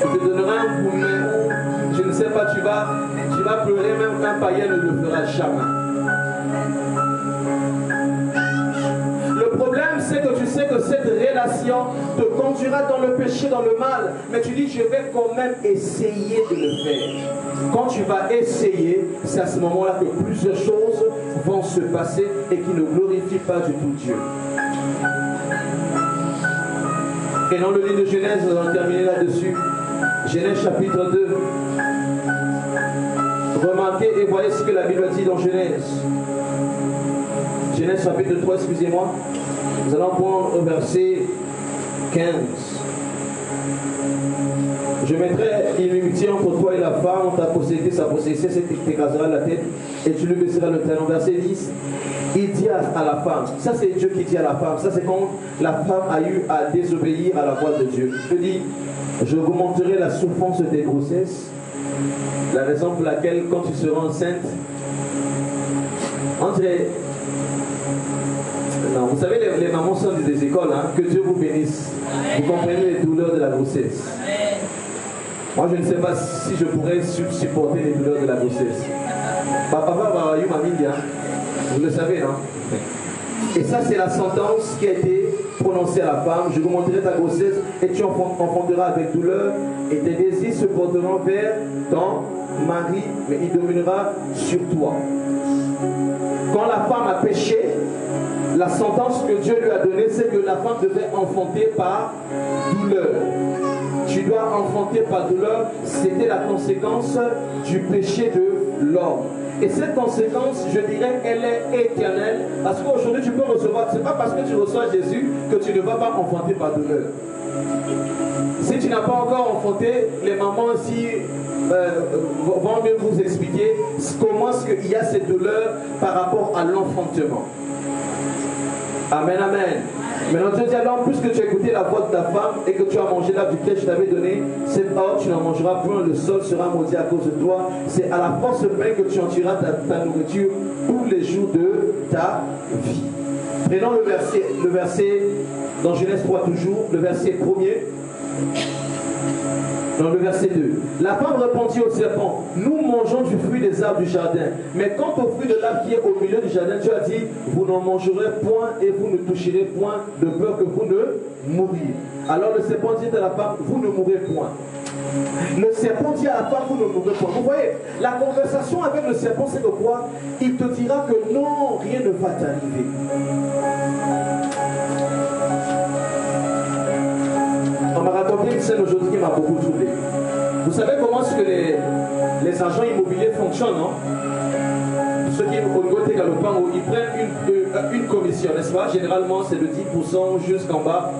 Je te donnerai un coup de main, je ne sais pas, tu vas pleurer, même un païen ne le fera jamais. Le problème, c'est que tu sais que cette relation te conduira dans le péché, dans le mal, mais tu dis, je vais quand même essayer de le faire. Quand tu vas essayer, c'est à ce moment-là que plusieurs choses vont se passer et qui ne glorifient pas du tout Dieu. Et dans le livre de Genèse, nous allons terminer là-dessus. Genèse chapitre 2. Remarquez et voyez ce que la Bible dit dans Genèse. Genèse chapitre 3, excusez-moi. Nous allons prendre au verset 15. Je mettrai inimitié entre toi et la femme, ta possédé, sa possession, c'est t'écrasera la tête et tu lui baisseras le talon. Verset 10. Il dit à la femme, ça c'est Dieu qui dit à la femme, ça c'est quand la femme a eu à désobéir à la voix de Dieu. Je dis, je augmenterai la souffrance des grossesses, la raison pour laquelle quand tu seras enceinte, non, vous savez, les mamans sont des écoles, hein, que Dieu vous bénisse. Vous comprenez les douleurs de la grossesse. Moi, je ne sais pas si je pourrais supporter les douleurs de la grossesse. Papa va y m'amener, vous le savez, non? Et ça, c'est la sentence qui a été prononcée à la femme. Je augmenterai ta grossesse et tu enfanteras avec douleur et tes désirs se porteront vers ton mari, mais il dominera sur toi. Quand la femme a péché, la sentence que Dieu lui a donnée, c'est que la femme devait enfanter par douleur. Tu dois enfanter par douleur, c'était la conséquence du péché de l'homme. Et cette conséquence, je dirais, elle est éternelle. Parce qu'aujourd'hui, tu peux recevoir, ce n'est pas parce que tu reçois Jésus que tu ne vas pas enfanter par douleur. Si tu n'as pas encore enfanté, les mamans aussi vont mieux vous expliquer comment il y a cette douleur par rapport à l'enfantement. Amen, amen. Maintenant, Dieu dit alors, puisque tu as écouté la voix de ta femme et que tu as mangé l'arbre duquel je t'avais donné, cette heure tu n'en mangeras point, le sol sera maudit à cause de toi. C'est à la force pleine que tu en tireras ta nourriture tous les jours de ta vie. Prenons le verset dans Genèse 3 toujours, le verset 1er. Dans le verset 2, la femme répondit au serpent, nous mangeons du fruit des arbres du jardin, mais quant au fruit de l'arbre qui est au milieu du jardin, Dieu a dit, vous n'en mangerez point et vous ne toucherez point de peur que vous ne mouriez. Alors le serpent dit à la femme, vous ne mourrez point. Le serpent dit à la femme, vous ne mourrez point. Vous voyez, la conversation avec le serpent, c'est de quoi? Il te dira que non, rien ne va t'arriver. On m'a raconté une scène aujourd'hui qui m'a beaucoup troublé. Vous savez comment est-ce que les agents immobiliers fonctionnent, non? Ceux qui au niveau de Galopin, où ils prennent une commission, n'est-ce pas? Généralement, c'est de 10% jusqu'en bas.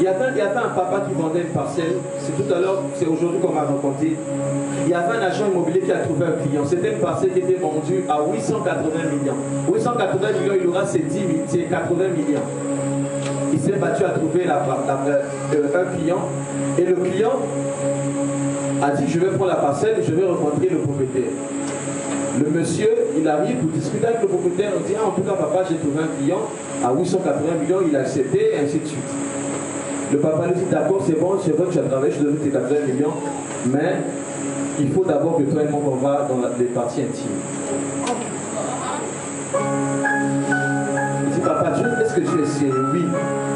Il y avait un papa qui vendait une parcelle. C'est tout à l'heure, c'est aujourd'hui qu'on m'a raconté. Il y avait un agent immobilier qui a trouvé un client. C'était une parcelle qui était vendue à 880 millions. 880 millions, il aura ses 80 millions. Il s'est battu à trouver un client. Et le client a dit je vais prendre la parcelle, je vais rencontrer le propriétaire. Le monsieur, il arrive pour discuter avec le propriétaire, on dit ah, en tout cas papa j'ai trouvé un client à 880 millions, il a accepté, et ainsi de suite. Le papa lui dit d'accord, c'est bon, c'est vrai que tu as travaillé, je te donne tes 80 millions, mais il faut d'abord que toi et moi on va dans les parties intimes. Il dit papa, est-ce que tu es sérieux? Oui.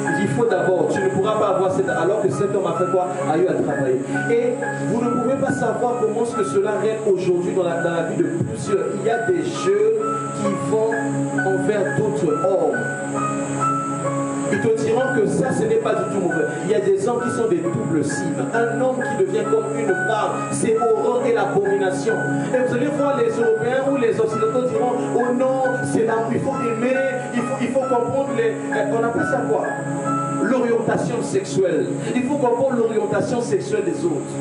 Il dit il faut d'abord, tu ne pourras pas avoir cette... Alors que cet homme a fait quoi? A eu à travailler. Et vous ne pouvez pas savoir comment est-ce que cela règne aujourd'hui dans la vie de plusieurs. Il y a des jeunes qui vont envers d'autres hommes. Ils te diront que ça, ce n'est pas du tout mauvais. Il y a des hommes qui sont des doubles cibles. Un homme qui devient comme une femme, c'est horreur et l'abomination. Et vous allez voir les Européens ou les Occidentaux diront, oh non, c'est là où il faut aimer, il faut comprendre les... On appelle ça quoi? L'orientation sexuelle. Il faut comprendre l'orientation sexuelle des autres.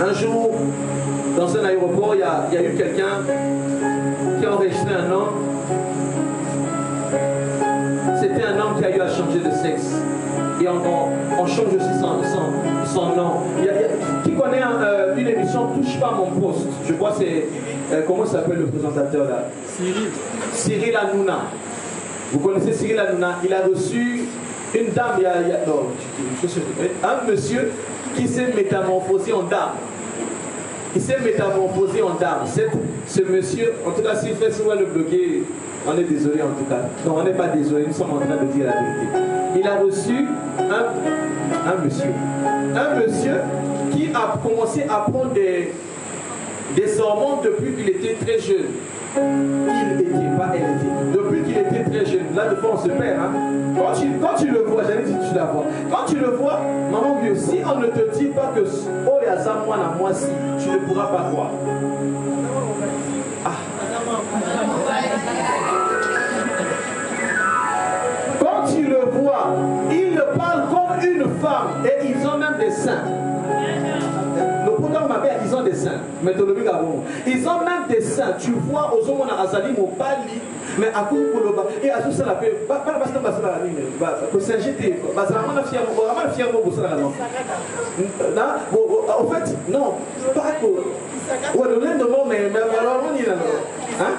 Un jour, dans un aéroport, il y a eu quelqu'un qui a enregistré un homme. C'était un homme qui a eu à changer de sexe. Et on change aussi son nom. Qui connaît une émission Touche pas mon poste? Je crois que c'est... comment s'appelle le présentateur là? Cyril Hanouna. Vous connaissez Cyril Hanouna? Il a reçu une dame, un monsieur qui s'est métamorphosé en dame. Il s'est métamorphosé en dame. Ce monsieur, en tout cas, s'il fait souvent le bloquer, on est désolé en tout cas. Non, on n'est pas désolé, nous sommes en train de dire la vérité. Il a reçu un monsieur qui a commencé à prendre des hormones depuis qu'il était très jeune. Depuis qu'il était très jeune. Là, de fois, on se perd. Hein? Quand tu le vois, j'allais dire tu la vois. Quand tu le vois, maman vieux, si on ne te dit pas que oh, il y a ça, moi, si, tu ne pourras pas voir. Ah. Quand tu le vois, il parle comme une femme et ils ont même des seins. Ils ont des seins. Ils ont même des seins. Tu vois, aux hommes, on a Azali, mon pali, mais à coup pour le bas. Et à tout ça, la paix. Pas la base de la ligne. Pour s'injecter. Parce que la fière, on fière pour ça. Là, en fait, non. Pas que. Ouais, le lendemain, mais alors, on y est là. Hein?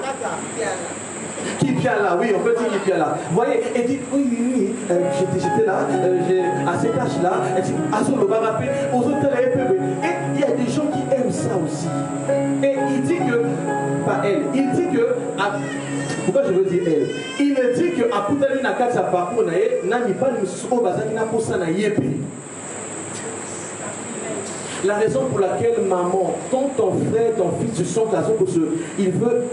Qui vient là, oui, on peut dire qui vient là. Vous voyez, et dit, oui, j'étais là, à cet âge-là, à son le barapé, aux autres, et il y a des gens qui aiment ça aussi. Et il dit que, pas elle, il dit que, pourquoi je veux dire elle? Il dit que, à Koutali Nakat, sa parcours, n'a pas le au bazar qui n'a pas ça, n'a yépi. La raison pour laquelle maman, quand ton frère, ton fils, tu sens il veut,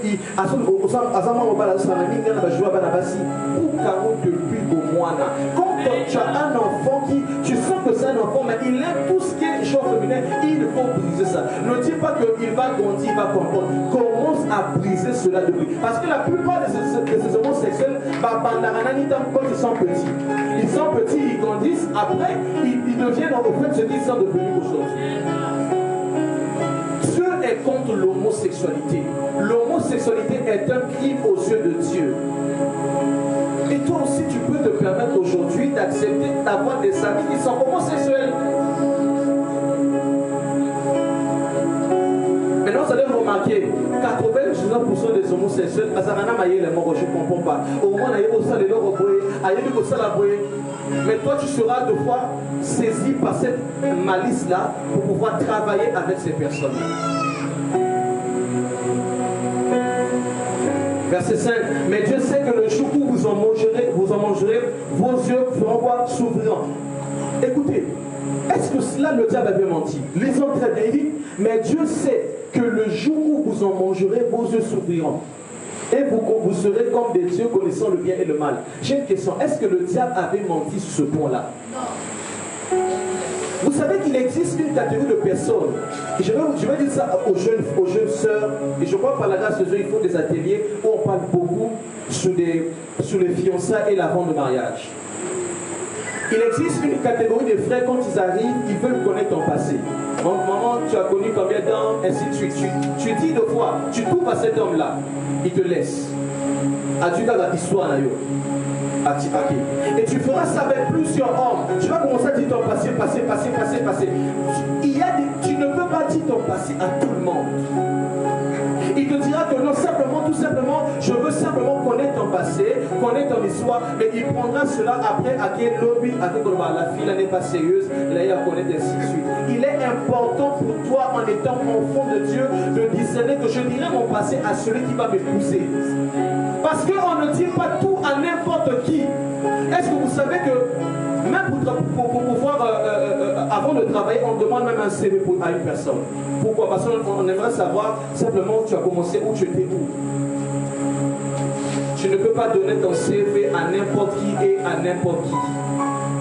quand tu as un enfant tu sens que c'est un enfant, mais il aime tout ce qui est genre féminin, il faut briser ça. Ne dis pas qu'il va grandir, il va comprendre. Commence à briser cela depuis. Parce que la plupart de ces homosexuels, quand ils sont petits, ils grandissent, après, ils deviennent en fait ce qu'ils sont devenus aujourd'hui. Dieu est contre l'homosexualité. L'homosexualité est un crime aux yeux de Dieu. Et toi aussi, tu peux te permettre aujourd'hui d'accepter d'avoir des amis qui sont homosexuels. Maintenant, vous allez remarquer 99% des homosexuels, je ne comprends pas. Au moins, mais toi, tu seras deux fois saisi par cette malice-là pour pouvoir travailler avec ces personnes. Verset 5. Mais Dieu sait que le jour où vous en mangerez, vos yeux feront quoi? S'ouvriront. Écoutez, est-ce que cela le diable avait menti? Lisons très bien, il dit, mais Dieu sait que le jour où vous en mangerez, vos yeux s'ouvriront. Et vous serez comme des dieux connaissant le bien et le mal. J'ai une question, est-ce que le diable avait menti sur ce point-là? Non. Vous savez qu'il existe une catégorie de personnes, et je vais dire ça aux jeunes sœurs, et je crois que par la grâce de Dieu, il faut des ateliers où on parle beaucoup sur les fiançailles et l'avant de mariage. Il existe une catégorie de frères, quand ils arrivent, ils veulent connaître ton passé. Maman, tu as connu combien d'hommes, ainsi de suite. Tu dis deux fois, tu trouves à cet homme-là, il te laisse. Adieu dans l'histoire. Et tu feras ça avec plusieurs hommes. Tu vas commencer à dire ton passé. Tu ne peux pas dire ton passé à tout le monde. Il te dira que non, tout simplement, je veux simplement connaître ton passé, connaître ton histoire, mais il prendra cela après à quel lobby, à quel la fille n'est pas sérieuse, là il va connaître ainsi de suite. Il est important pour toi, en étant enfant de Dieu, de discerner que je dirai mon passé à celui qui va m'épouser. Parce qu'on ne dit pas tout à n'importe qui. Est-ce que vous savez que même pour pouvoir, avant de travailler, on demande même un CV à une personne. Pourquoi? Parce qu'on aimerait savoir simplement où tu as commencé, où tu étais où. Tu ne peux pas donner ton CV à n'importe qui et à n'importe qui.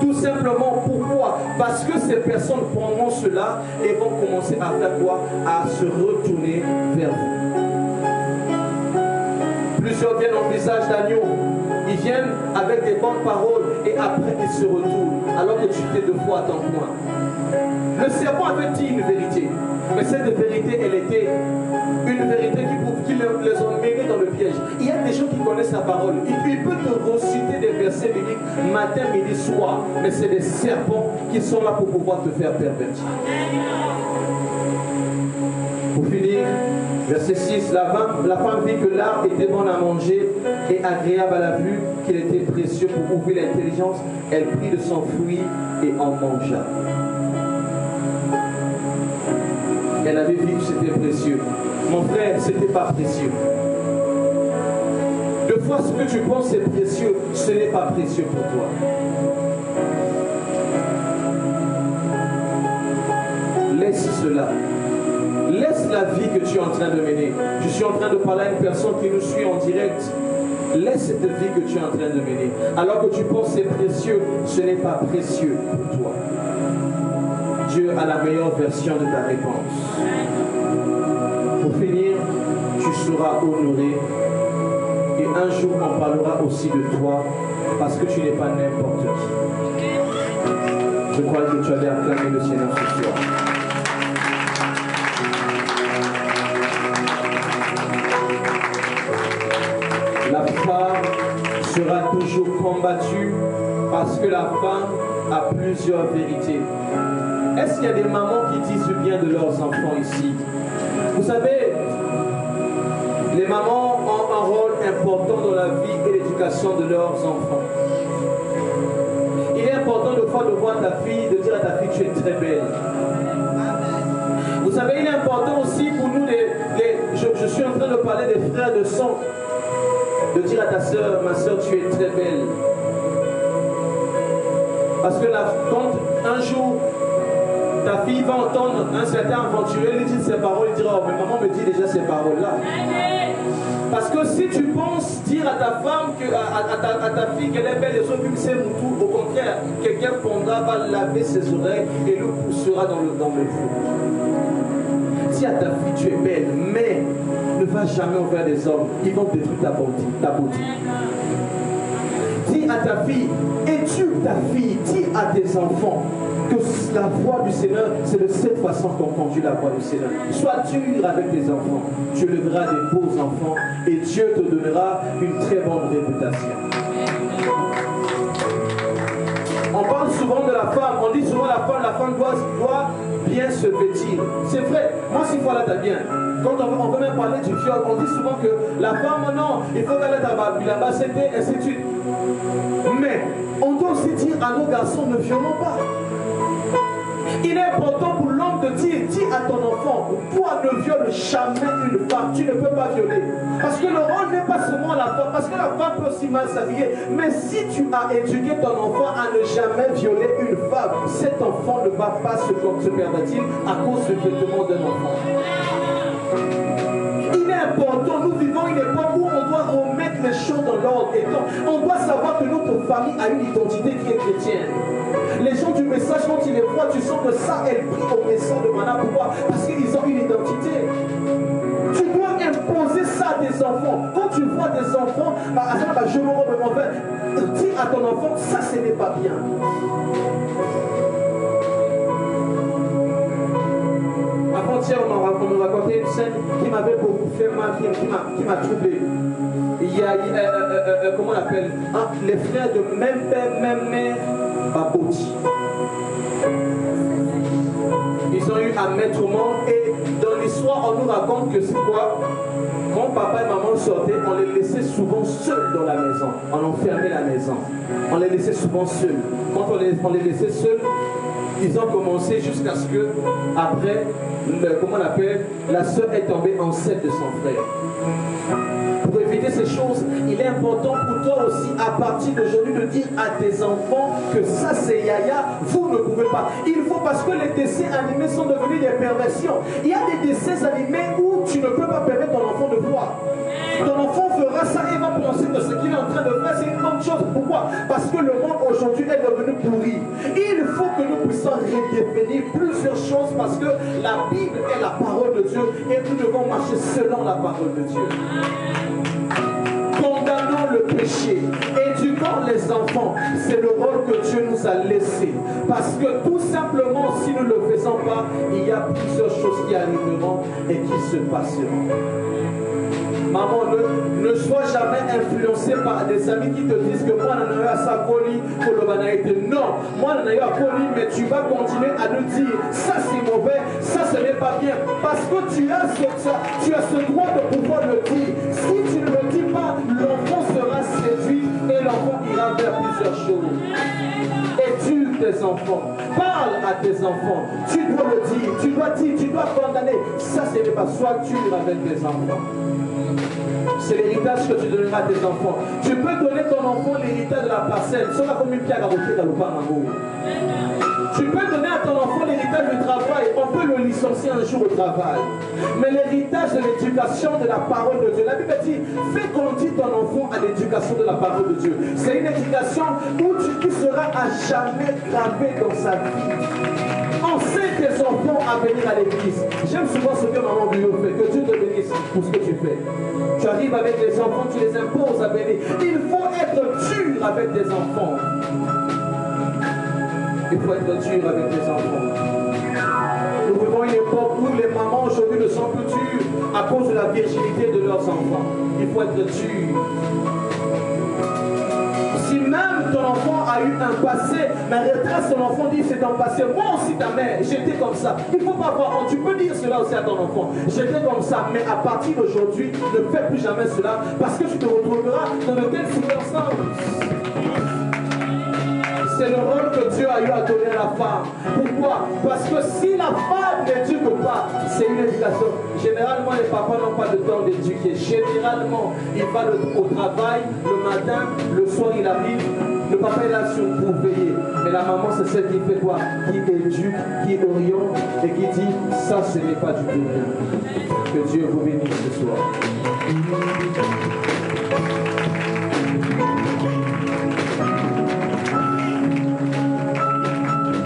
Tout simplement, pourquoi? Parce que ces personnes prendront cela et vont commencer à faire quoi? À se retourner vers vous. Plusieurs viennent en visage d'agneau. Ils viennent avec des bonnes paroles et après ils se retournent alors que tu t'es deux fois à ton coin. Le serpent avait dit une vérité, mais cette vérité, elle était une vérité qui les ont menés dans le piège. Il y a des gens qui connaissent la parole. Il peut te reciter des versets bibliques matin, midi, soir, mais c'est des serpents qui sont là pour pouvoir te faire pervertir. Pour finir, verset 6, la femme vit que l'arbre était bon à manger et agréable à la vue, qu'il était précieux pour ouvrir l'intelligence. Elle prit de son fruit et en mangea. Elle avait vu que c'était précieux. Mon frère, ce n'était pas précieux. Deux fois, ce que tu penses c'est précieux, ce n'est pas précieux pour toi. Laisse cela. Laisse la vie que tu es en train de mener. Je suis en train de parler à une personne qui nous suit en direct. Laisse cette vie que tu es en train de mener. Alors que tu penses que c'est précieux, ce n'est pas précieux pour toi. Dieu a la meilleure version de ta réponse. Pour finir, tu seras honoré. Et un jour, on parlera aussi de toi parce que tu n'es pas n'importe qui. Je crois que tu allais acclamer le Seigneur ce soir. La femme sera toujours combattue parce que la femme a plusieurs vérités. Est-ce qu'il y a des mamans qui disent bien de leurs enfants ici? Vous savez, les mamans ont un rôle important dans la vie et l'éducation de leurs enfants. Il est important de voir ta fille, de dire à ta fille tu es très belle. Vous savez, il est important aussi pour nous, je suis en train de parler des frères de sang, de dire à ta soeur, ma soeur, tu es très belle. Parce que quand un jour, ta fille va entendre un certain aventurier lui dire ces paroles, il dira, oh, mais maman me dit déjà ces paroles-là. Parce que si tu penses dire à ta femme, à ta fille qu'elle est belle, et sauf que c'est moutou, au contraire, quelqu'un prendra, va laver ses oreilles et le poussera dans le feu. Dis à ta fille, tu es belle, mais ne va jamais envers des hommes, ils vont détruire ta beauté. Dis à ta fille, éduque ta fille, dis à tes enfants que la voix du Seigneur, c'est de cette façon qu'on conduit la voix du Seigneur. Sois dur avec tes enfants, tu élèveras des beaux enfants et Dieu te donnera une très bonne réputation. On parle souvent de la femme, on dit souvent la femme doit bien se vêtir. C'est vrai, moi s'il faut là t'as bien. Quand on veut même parler du viol, on dit souvent que la femme, non, il faut qu'elle ait ta bague, la bas c'était, ainsi de suite. Mais on doit aussi dire à nos garçons, ne violons pas. Il est important pour l'homme de dire, dis à ton enfant, toi ne viole jamais une femme, tu ne peux pas violer. Parce que le rôle n'est pas seulement la femme, parce que la femme peut aussi mal s'habiller. Mais si tu as éduqué ton enfant à ne jamais violer une femme, cet enfant ne va pas se pervertir à cause du vêtement d'un enfant. Il est important, nous vivons une époque où on doit remettre les choses dans l'ordre. On doit savoir que notre famille a une identité qui est chrétienne. Les gens du message, quand ils les voient, tu sens que ça, elle prie au message de Mana. Pourquoi? Parce qu'ils ont une identité. Tu dois imposer ça à tes enfants. Quand tu vois des enfants, je me remets, dis à ton enfant, ça, ce n'est pas bien. Avant-hier, on me racontait une scène qui m'avait beaucoup fait mal, qui m'a troublé. il y a, comment on appelle, les frères de même père, même mère, Baboti. Ils ont eu un maître au monde et dans l'histoire, on nous raconte que c'est quoi? Quand papa et maman sortaient, on les laissait souvent seuls dans la maison. On enfermait la maison. On les laissait souvent seuls. Quand on les laissait seuls, ils ont commencé jusqu'à ce que, après, comment on appelle, la sœur est tombée enceinte de son frère. Pour éviter ces choses, il est important pour toi aussi, à partir d'aujourd'hui, de dire à tes enfants que ça c'est Yaya, vous ne pouvez pas. Il faut, parce que les dessins animés sont devenus des perversions. Il y a des dessins animés où tu ne peux pas permettre ton enfant de voir. Ton enfant fera ça et va penser que ce qu'il est en train de faire, c'est une bonne chose. Pourquoi? Parce que le monde aujourd'hui est devenu pourri. Il faut que nous puissions redéfinir plusieurs choses parce que la Bible est la parole de Dieu et nous devons marcher selon la parole de Dieu. Condamnons le péché, éduquons les enfants, c'est le rôle que Dieu nous a laissé. Parce que tout simplement, si nous ne le faisons pas, il y a plusieurs choses qui arriveront et qui se passeront. Maman, ne sois jamais influencé par des amis qui te disent que moi, je n'ai pas ça poli pour le banalité. Non, moi, je n'ai pas poli, mais tu vas continuer à nous dire ça c'est mauvais, ça ce n'est pas bien. Parce que tu as ce droit de pouvoir le dire. Si tu ne le dis pas, l'enfant sera séduit et l'enfant ira vers plusieurs choses. Éduque tes enfants, parle à tes enfants. Tu dois le dire, tu dois condamner. Ça, ce n'est pas soit tu avec tes enfants. C'est l'héritage que tu donneras à tes enfants. Tu peux donner ton enfant l'héritage de la parcelle. Tu peux donner à ton enfant l'héritage du travail. On peut le licencier un jour au travail. Mais l'héritage de l'éducation de la parole de Dieu. La Bible dit, fais conduire ton enfant à l'éducation de la parole de Dieu. C'est une éducation où tu seras à jamais gravé dans sa vie. Enseigne tes enfants à venir à l'église. J'aime souvent ce que maman Bio fait. Que Dieu te bénisse pour ce que tu fais. Tu arrives avec les enfants, tu les imposes à venir. Il faut être dur avec tes enfants. Il faut être dur avec tes enfants. Nous vivons une époque où les mamans aujourd'hui ne sont plus dures à cause de la virginité de leurs enfants. Il faut être dur. Si même ton enfant a eu un passé, mais retrace ton enfant, dit c'est un passé. Moi aussi ta mère, j'étais comme ça. Il ne faut pas avoir honte. Tu peux dire cela aussi à ton enfant. J'étais comme ça, mais à partir d'aujourd'hui, ne fais plus jamais cela parce que tu te retrouveras dans de telles circonstances. C'est le rôle que Dieu a eu à donner à la femme. Pourquoi? Parce que si la femme n'éduque pas, c'est une éducation. Généralement, les papas n'ont pas le temps d'éduquer. Généralement, il va au travail, le matin, le soir, il arrive. Le papa est là pour veiller. Mais la maman, c'est celle qui fait quoi? Qui éduque, qui oriente et qui dit, ça, ce n'est pas du tout bien. Que Dieu vous bénisse ce soir.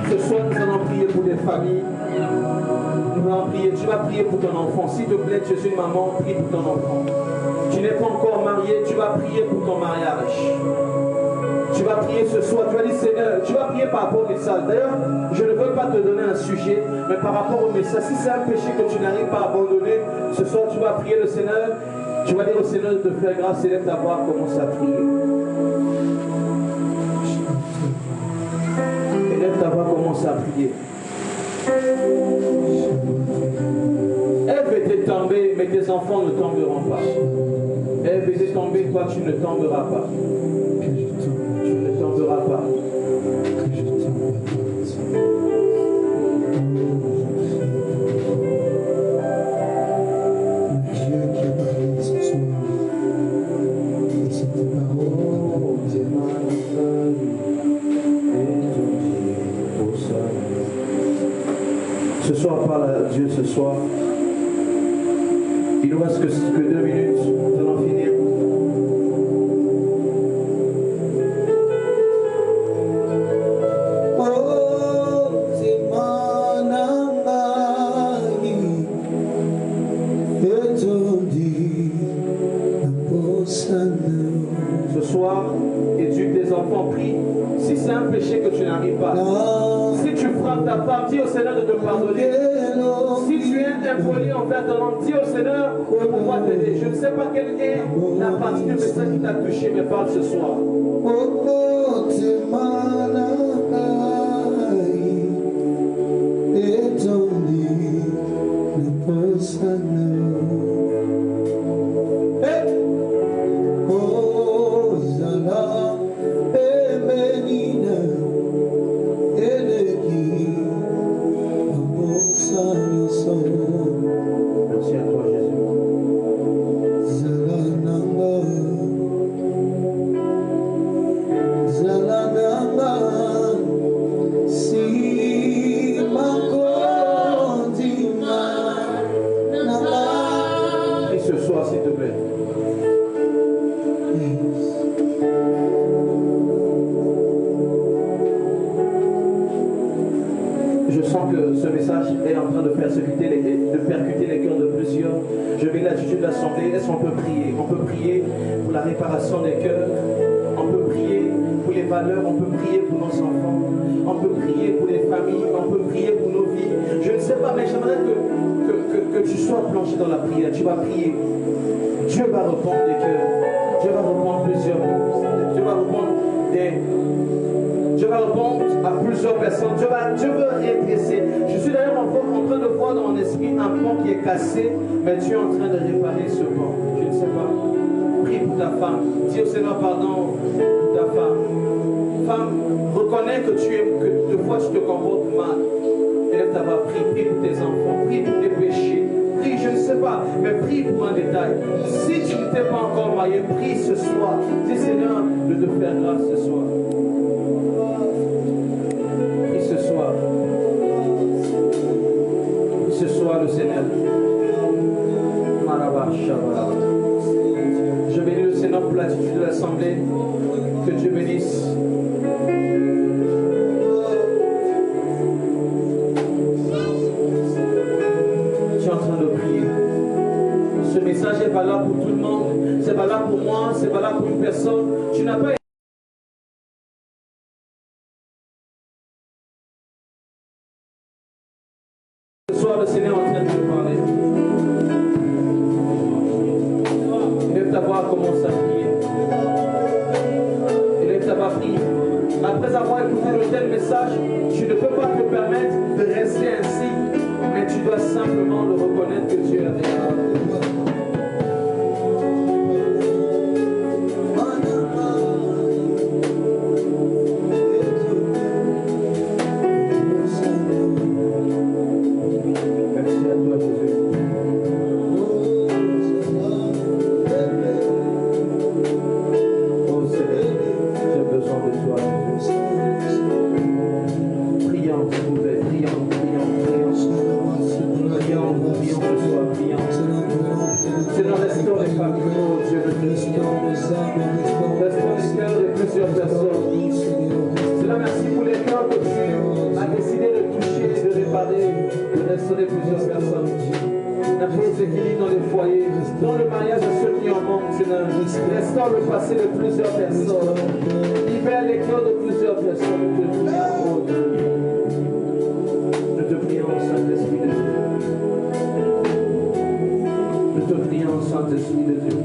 Ce soir, nous allons prier pour des familles. Nous allons prier. Tu vas prier pour ton enfant. S'il te plaît, je suis une maman, prie pour ton enfant. Tu n'es pas encore marié, tu vas prier pour ton mariage. Tu vas prier ce soir. Tu vas dire, Seigneur, tu vas prier par rapport au message. D'ailleurs, je ne veux pas te donner un sujet, mais par rapport au message. Si c'est un péché que tu n'arrives pas à abandonner, ce soir, tu vas prier le Seigneur. Tu vas dire au Seigneur de te faire grâce et lève ta voix, commence à prier. Lève ta voix, commence à prier. Ève était tombée, mais tes enfants ne tomberont pas. Ève était tombée, toi tu ne tomberas pas. Tu ne tomberas pas. Ce soir, parle à Dieu ce soir. Il nous reste que 2 minutes. Nous allons finir. Ce soir, éduque tes enfants, prie. Si c'est un péché que tu n'arrives pas, si tu frappes ta femme, dis au Seigneur de te pardonner. Si tu es impoli envers ton nom. Dis au Seigneur de pouvoir t'aider. Je ne sais pas quelle est la partie du message qui t'a touché, mais parle ce soir. Merci à toi, Jésus. Prie ce soir, s'il te plaît. Je sens que ce message est en train de percuter les cœurs de plusieurs. Je vais l'attitude de l'assemblée. Est-ce qu'on peut prier? On peut prier pour la réparation des cœurs. On peut prier pour les valeurs. On peut prier pour nos enfants. On peut prier pour les familles. On peut prier pour nos vies. Je ne sais pas, mais j'aimerais que tu sois plongé dans la prière. Tu vas prier. Dieu va répondre des cœurs. Dieu va répondre plusieurs. Dieu va répondre Dieu va répondre à plusieurs personnes. Dieu veut redresser. Je suis d'ailleurs en train de voir dans mon esprit un pont qui est cassé, mais Dieu est en train de réparer ce pont. Je ne sais pas. Prie pour ta femme. Dis au Seigneur pardon pour ta femme. Femme, reconnais que deux fois tu te comportes mal. Élève ta voix, prie pour tes enfants, prie pour tes péchés. Prie, je ne sais pas, mais prie pour un détail. Si tu ne t'es pas encore marié, prie ce soir. Dis Seigneur de te faire grâce ce soir. Ce soir, le Seigneur. Je bénis le Seigneur pour l'attitude de l'Assemblée. Que Dieu bénisse. Tu es en train de prier. Ce message est valable pour tout le monde. C'est valable pour moi, c'est valable pour une personne. Tu n'as pas le Seigneur est en train de te parler. Élève ta voix, commence à prier. Élève ta voix, prie. Après avoir écouté le tel message, tu ne peux pas te permettre de rester ainsi, mais tu dois simplement le reconnaître que Dieu est avec toi. Restaure le passé de plusieurs personnes. Libère les cœurs de plusieurs personnes. Nous te prions, Saint-Esprit de Dieu. Nous te prions, Saint-Esprit de Dieu.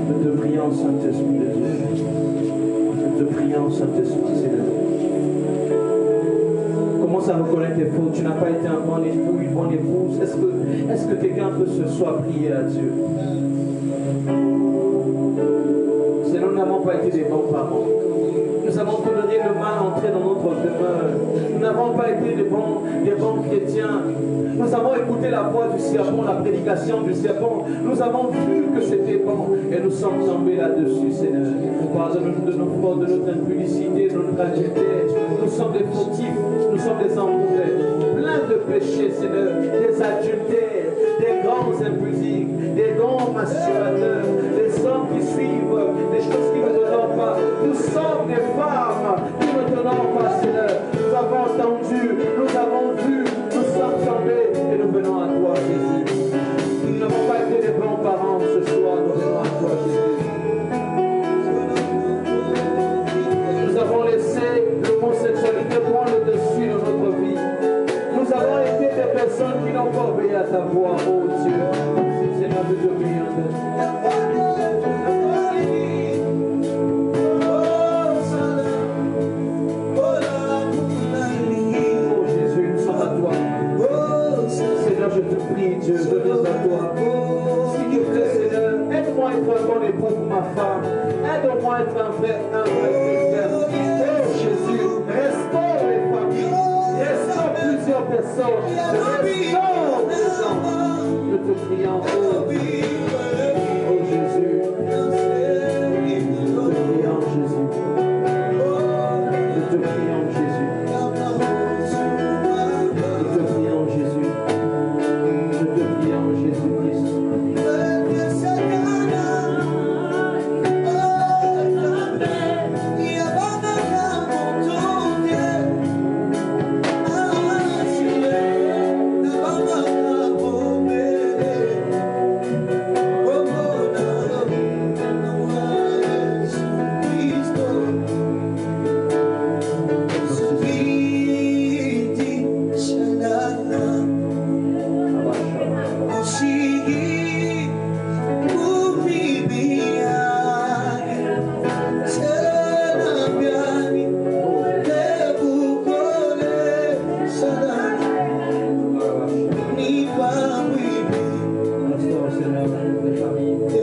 Nous te prions, Saint-Esprit de Dieu. Nous te prions, Saint-Esprit de Dieu. Commence à reconnaître tes fautes. Tu n'as pas été un bon époux, une bonne épouse. Est-ce que quelqu'un peut ce soir prier à Dieu? Nous n'avons pas été des bons parents. Nous avons toléré le mal entrer dans notre demeure. Nous n'avons pas été des bons chrétiens. Nous avons écouté la voix du serpent, la prédication du serpent. Nous avons vu que c'était bon et nous sommes tombés là-dessus, Seigneur. Pardonne-nous de nos fautes, de notre impudicité, de notre adultère. Nous sommes des fautifs, nous sommes des emboutés, pleins de péchés, Seigneur, des adultères, des grands impudiques, des grands masturbateurs, des hommes qui suivent des choses qui ne te donnent pas. Nous sommes des femmes qui ne te donnent pas, Seigneur. Nous avons entendu, nous avons vu, nous sommes tombés et nous venons à toi, Jésus. Nous n'avons pas été des bons parents ce soir, nous venons à toi, Jésus. Nous avons laissé l'homosexualité prendre le dessus de notre vie. Nous avons été des personnes qui n'ont pas obéi à ta voix, oh Dieu. Seigneur, nous te prions de Oh Jésus, nous sommes à toi. Seigneur, je te prie, Dieu, je viens à toi. S'il te plaît, Seigneur, aide-moi à être un bon époux pour ma femme. Aide-moi à être un vrai frère. Oh Jésus, restaure les familles. Restaure plusieurs personnes. Restaure les gens. Nous te prions, oh Jésus. Nous te prions, Jésus. Nous te prions, Jésus. Nous te prions, Jésus. Nous te prions, Jésus-Christ. Restaure, Seigneur, les familles.